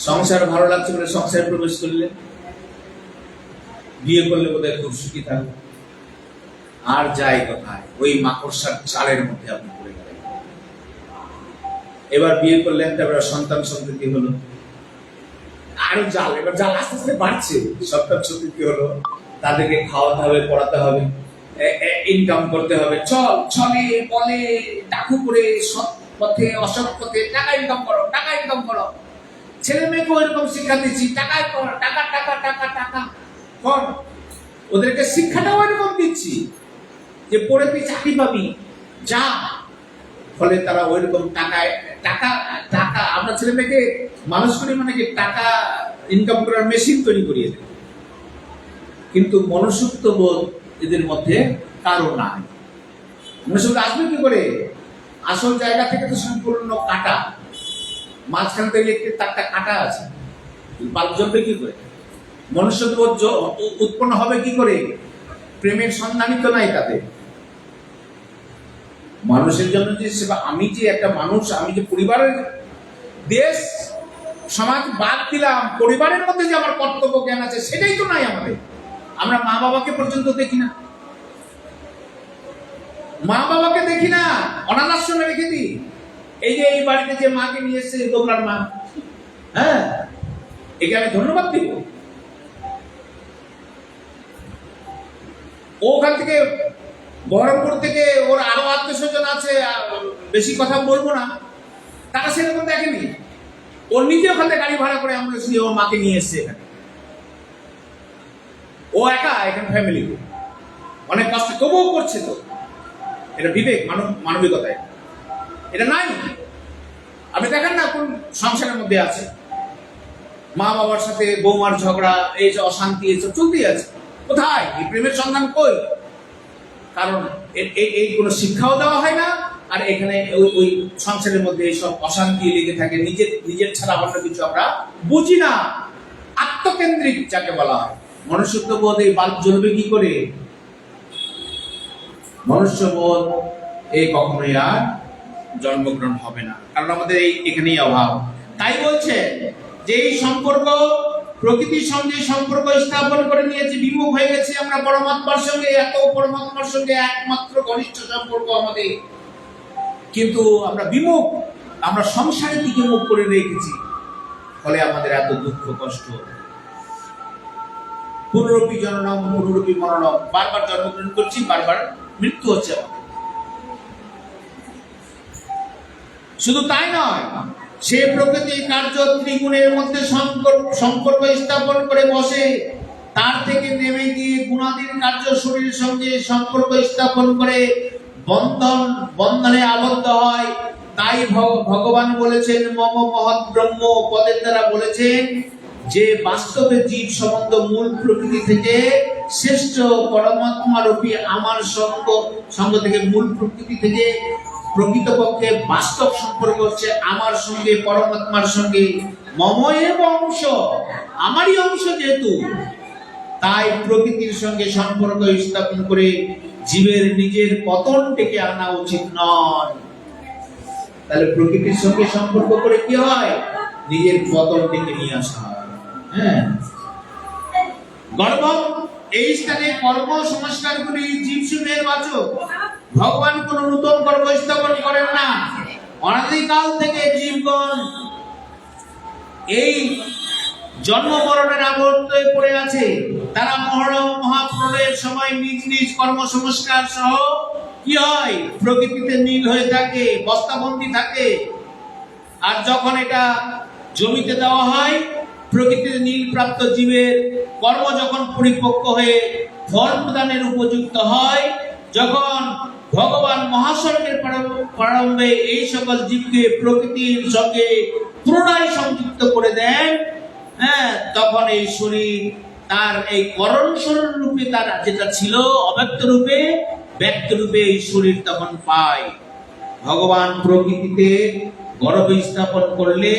সংসার ভালো লাগছে বলে সংসারে প্রবেশ করলেন। বিয়ে করলে বোধহয় খুব সুখী থাকবে। আর যাই কোথায়, ওই মাকড়সার জালের মধ্যে আপনি পড়ে গেলেন। এবার বিয়ে করলেন, তারপরে সন্তান সন্ততি হলো, আরো জাল। এবার জাল আস্তে আস্তে বাড়ছে, সন্তান সন্ততি হলো, তাদেরকে খাওয়াতে হবে, পড়াতে হবে, ইনকাম করতে হবে। ছলে বলে ডাকু করে সৎ পথে অসৎ পথে টাকা ইনকাম করো, টাকা ইনকাম করো। ছেলে মেয়েকে ওইরকম শিক্ষা দিচ্ছি, টাকায় কর, টাকা টাকা টাকা টাকা কর। ওদেরকে শিক্ষাটাও ওইরকম দিচ্ছি যে পড়ে তুই চাকরি পাবি, যা। ফলে তারা ওইরকম টাকায় টাকা টাকা আমরা ছেলে মেয়েকে মানুষ করি, মানে কি টাকা ইনকাম করার মেশিন তৈরি করিয়ে দেয়। কিন্তু মনুষ্যত্ব বোধ এদের মধ্যে কারো নাই। মনুষ্যত্ব আসবে কি করে? আসল জায়গা থেকে তো সম্পূর্ণ কাটা, মাঝখান থেকে একটি তারটা কাটা আছে, বাল্ব জ্বলবে কি করে? মনুষ্যত্ব উৎপন্ন হবে কি করে? প্রেমের সন্ধানই তো নাই তাতে। মানুষের জন্য যে সেবা, আমি যে একটা মানুষ, আমি যে পরিবারের, দেশ সমাজ বাদ দিলাম, পরিবারের মধ্যে যে আমার কর্তব্য জ্ঞান আছে সেটাই তো নাই আমাদের। আমরা মা বাবাকে পর্যন্ত দেখি না, মা বাবাকে দেখি না, অনাথ আশ্রমে রেখে দিই। এই যে এই বাড়িতে যে মাকে নিয়ে এসছে, দোমরার মা, হ্যাঁ, একে আমি ধন্যবাদ দিব। ওখান থেকে বহরমপুর থেকে ওর আরো আত্মীয় স্বজন আছে, বেশি কথা বলবো না, তারা সেরকম দেখেনি। ওর নিজে ওখান থেকে গাড়ি ভাড়া করে আমরা ওর মাকে নিয়ে এসছে এখানে। ও একা এখানে ফ্যামিলি অনেক কষ্ট, তবুও করছে। তো এটা বিবেক, মানবিকতায় এটা নাই। আপনি দেখেন না কোন সংসারের মধ্যে আছে মা বাবার সাথে বৌমার ঝগড়া, এই যে অশান্তি, এইসব চলতেই আছে। কোথায় এই প্রেমের সন্ধান? কই? কারণ এই কোনো শিক্ষাও দেওয়া হয় না। আর এখানে ওই সংসারের মধ্যে এইসব অশান্তি লেগে থাকে। নিজের ছাড়া অন্য কিছু আমরা বুঝি না। আত্মকেন্দ্রিক যাকে বলা হয়। মনুষ্যত্ববোধ এই বাল্ব জ্বলবে কি করে? মনুষ্যবোধ এই কখনোই আর জন্মগ্রহণ হবে না, কারণ আমাদের এখানেই অভাব। তাই বলছে যে এই সম্পর্ক প্রকৃতির সঙ্গে সম্পর্ক স্থাপন করে নিয়েছি, বিমুখ হয়ে গেছি আমরা পরমাত্মার সঙ্গে। এত পরমাত্মার সঙ্গে একমাত্র ঘনিষ্ঠ সম্পর্ক আমাদের, কিন্তু আমরা বিমুখ, আমরা সংসারের দিকে মুখ করে রেখেছি, ফলে আমাদের এত দুঃখ কষ্ট। পুনরূপী জননম পুনরূপী মরণম, বারবার জন্মগ্রহণ করছি, বারবার মৃত্যু হচ্ছে আমাদের। শুধু তাই নয়, সে প্রকৃতি কার্য ত্রিগুণের মধ্যে সম্পর্ক স্থাপন করে বসে, তার থেকে নেমে গিয়ে গুণাদির কার্য শরীরের সঙ্গে সম্পর্ক স্থাপন করে বন্ধনে আবদ্ধ হয়। তাই ভগবান বলেছেন মম মহৎ ব্রহ্ম পদের দ্বারা বলেছেন যে বাস্তবে জীব সম্বন্ধ মূল প্রকৃতি থেকে শ্রেষ্ঠ পরমাত্মা রূপী আমার সঙ্গ থেকে, মূল প্রকৃতি থেকে প্রকৃতপক্ষে বাস্তব সম্পর্ক হচ্ছে আমার সঙ্গে, পরমাত্মার সঙ্গে। মময়ের অংশ, আমারই অংশ যেহেতু, তাই প্রকৃতির সঙ্গে সম্পর্ক স্থাপন করে জীবের নিজের পতন ডেকে আনা উচিত নয়। তাহলে প্রকৃতির সঙ্গে সম্পর্ক করে কি হয়? নিজের পতন ডেকে নিয়ে আসা হয়। হ্যাঁ, গর্ব এই স্থানে কর্ম সংস্কারগুলি জীবসমূহের বাচক। ভগবান কোন নূতন কর্ম স্থাপন করেন না। অনাদিকাল থেকে জীবগণ এই জন্ম মরণের আবর্তে পড়ে আছে। তারা মহাপ্রলয়ের সময় নিজ নিজ কর্ম সংস্কার সহ কি হয়? প্রকৃতিতে নীল হয়ে থাকে, বস্তাবন্দি থাকে। আর যখন এটা জমিতে দেওয়া হয়, প্রকৃতির নীল প্রাপ্ত জীবের কর্ম যখন পরিপক্ক হয়ে ফল প্রদানের উপযুক্ত হয়, যখন ভগবান মহাস্বর্গের প্রারম্ভে এই সকল জীবকে প্রকৃতির সঙ্গে পুনরায় সংযুক্ত করে দেন, হ্যাঁ, তখন এই শরীর তার এই করণ শরীর রূপে, তার যেটা ছিল অব্যক্ত রূপে, ব্যক্ত রূপে এই শরীর তখন পায়। ভগবান প্রকৃতিতে গর্ভ স্থাপন করলে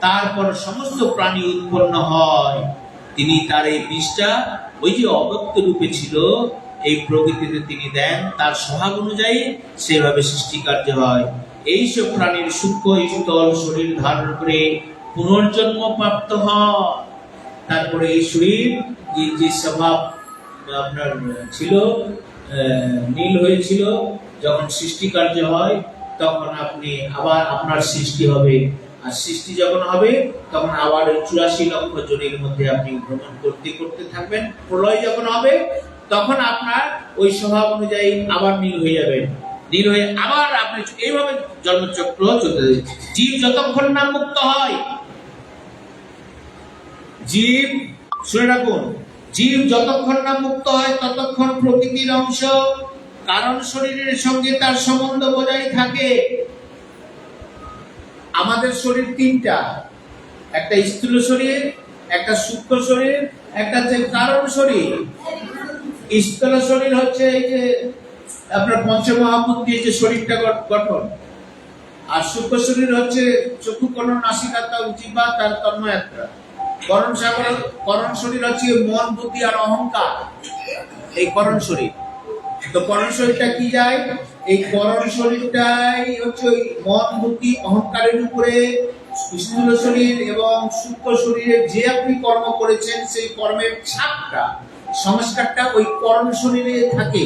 তারপর সমস্ত প্রাণী উৎপন্ন হয়। তিনি তার এই বীজটা ওই যে অব্যক্ত রূপে ছিল, এই প্রকৃতিতে তিনি দেন, তার স্বভাব অনুযায়ী সেভাবে সৃষ্টি কার্য হয়। এইসব প্রাণীর সূক্ষ্ম স্থল শরীর ধারণ করে পুনর্জন্ম প্রাপ্ত হয়। তারপরে এই শরীর যে স্বভাব আপনার ছিল, নীল হয়েছিল, যখন সৃষ্টি কার্য হয় তখন আপনি আবার আপনার সৃষ্টি হবে। আর সৃষ্টি যখন হবে তখন আবার 84 লক্ষ জনের মধ্যে আপনি ভ্রমণ করতে করতে থাকবেন। প্রলয় যখন হবে তখন আপনার ওই স্বভাব অনুযায়ী আবার নীল হয়ে যাবেন। নীল হয়ে আবার আপনি এইভাবে জন্মচক্র চলতে থাকে। জীব যতক্ষণ না মুক্ত হয়, জীব শুনে রাখুন, জীব যতক্ষণ না মুক্ত হয় ততক্ষণ প্রকৃতির অংশ কারণ শরীরের সঙ্গে তার সম্বন্ধ বজায় থাকে। আমাদের শরীর তিনটা, একটা স্থূল শরীর, একটা সূক্ষ্ম শরীর, একটা হচ্ছে কারণ শরীর। স্থূল শরীর হচ্ছে এই যে আপনার পঞ্চমহাভূত দিয়ে যে শরীরটা গঠন, আর সূক্ষ্ম শরীর হচ্ছে চক্ষু কর্ণ নাসিকা জিহ্বা তার তন্ময়াত্রা। করণ শরীর হচ্ছে মন বুদ্ধি আর অহংকার, এই করণ শরীর। তো করণ শরীরটা কি যায়? এই করণ শরীরটাই হচ্ছে ওই মন বুদ্ধি অহংকারের উপরে স্থূল শরীর এবং সূক্ষ্ম শরীরে যে আপনি কর্ম করেছেন সেই কর্মের ছাপটা, সংস্কারটা ওই করণ শরীরে থাকে।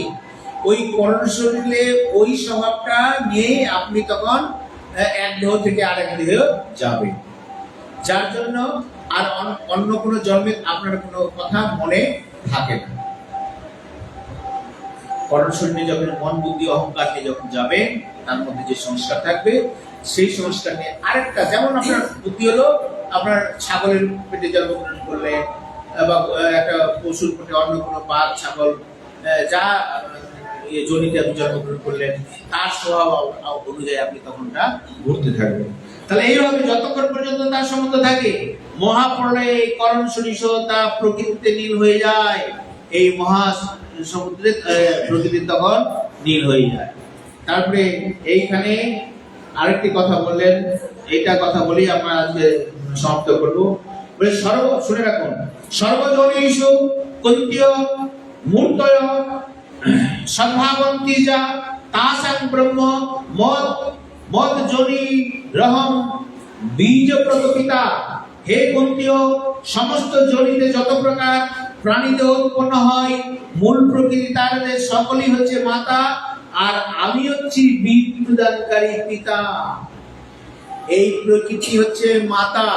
ওই করণ শরীরে ওই স্বভাবটা নিয়ে আপনি তখন এক দেহ থেকে আরেক দেহ যাবেন, যার জন্য আর অন্য কোনো জন্মে আপনার কোনো কথা মনে থাকে না। করণ শরীরে যখন মন বুদ্ধি অহংকার নিয়ে যখন যাবেন, তার মধ্যে যে সংস্কার থাকবে সেই সংস্কার নিয়ে আরেকটা, যেমন আপনার বুদ্ধি হলো আপনার ছাগলের পেটে জন্মগ্রহণ করলে বা একটা পশুর পেটে অন্য কোনো বাঘ ছাগল যা জনিতে আপনি জন্মগ্রহণ করলেন, তার স্বভাব অনুযায়ী আপনি তখনটা ঘুরতে থাকবেন। তাহলে এইভাবে যতক্ষণ পর্যন্ত তার সম্বন্ধ থাকে, মহাপ্রলয়ে করণ শরীর তা প্রকৃতিতে নীল হয়ে যায়। এই মহা সমুদ্রে প্রকৃতি তখন নীল হয়ে যায়। তারপরে এইখানে আরেকটি কথা বললেন, এইটা কথা বলি আমরা আজকে সমাপ্ত করবো। বলে শুনে রাখুন, সর্বজনীষু কুন্তীয় মূর্তয় সদ্ভাবন্তি যা তাসাং ব্রহ্ম মদ জনি রহম বীজ প্রকপিতা। হে কুন্তীয়, সমস্ত জড়িতে যত প্রকার প্রাণীতে উৎপন্ন হয়, মূল প্রকৃতি তাদের সকলই হচ্ছে মাতা, আর আমি হচ্ছি বীজ প্রদানকারী পিতা। এই প্রকৃতি হচ্ছে মাতা,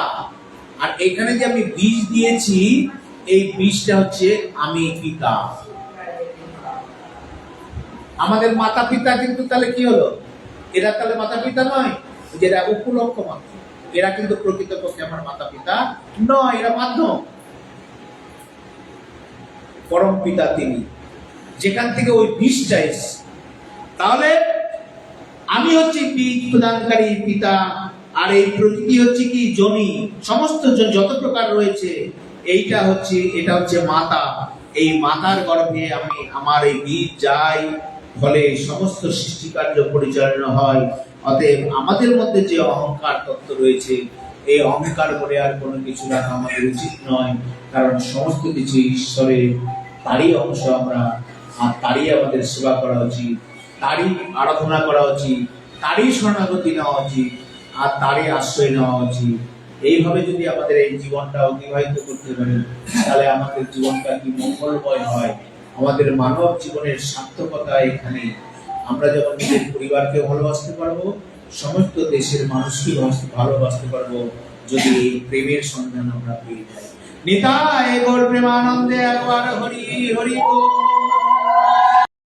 আর এখানে যে আমি বীজ দিয়েছি, এই বীজটা হচ্ছে আমি পিতা। আমাদের মাতা পিতা কিন্তু তাহলে কি হলো? এরা তাহলে মাতা পিতা নয়, যেটা উপলক্ষ মাত্র। এরা কিন্তু প্রকৃতপক্ষে আমার মাতা পিতা নয়, এরা মাধ্যম। পরম পিতা তিনি, যেখান থেকে ওই বীজটা এসেছে। তাহলে আমি হচ্ছি বীজ প্রদানকারী পিতা, আর এই প্রকৃতি হচ্ছে কি জনি, সমস্ত যত প্রকার রয়েছে এটা হচ্ছে মাতা। এই মাতার গর্ভে আমি আমার এই বীজ যাই, ফলে সমস্ত সৃষ্টিকার্য পরিচালনা হয়। অতএব আমাদের মধ্যে যে অহংকার তত্ত্ব রয়েছে, এই অহংকার করে আর কোনো কিছু রাখা আমাদের উচিত নয়, কারণ সমস্ত কিছু ঈশ্বরের, তারই অংশ আমরা, আর তারই আমাদের সেবা করা উচিত, তারই আরাধনা করা উচিত, তারই শরণাগতি নেওয়া উচিত, আর তারই আশ্রয় নেওয়া উচিত। এইভাবে যদি আমাদের এই জীবনটা অতিবাহিত করতে পারি, তাহলে আমাদের জীবনটা কি মঙ্গলময় হয়। আমাদের মানব জীবনের সার্থকতা এখানে। আমরা যেমন নিজের পরিবারকে ভালোবাসতে পারবো, সমস্ত দেশের মানুষকে ভালোবাসতে পারবো, যদি এই প্রেমের সন্ধান আমরা পেয়ে যাই। নিতাই গৌর প্রেমানন্দে একবার হরি হরি বল।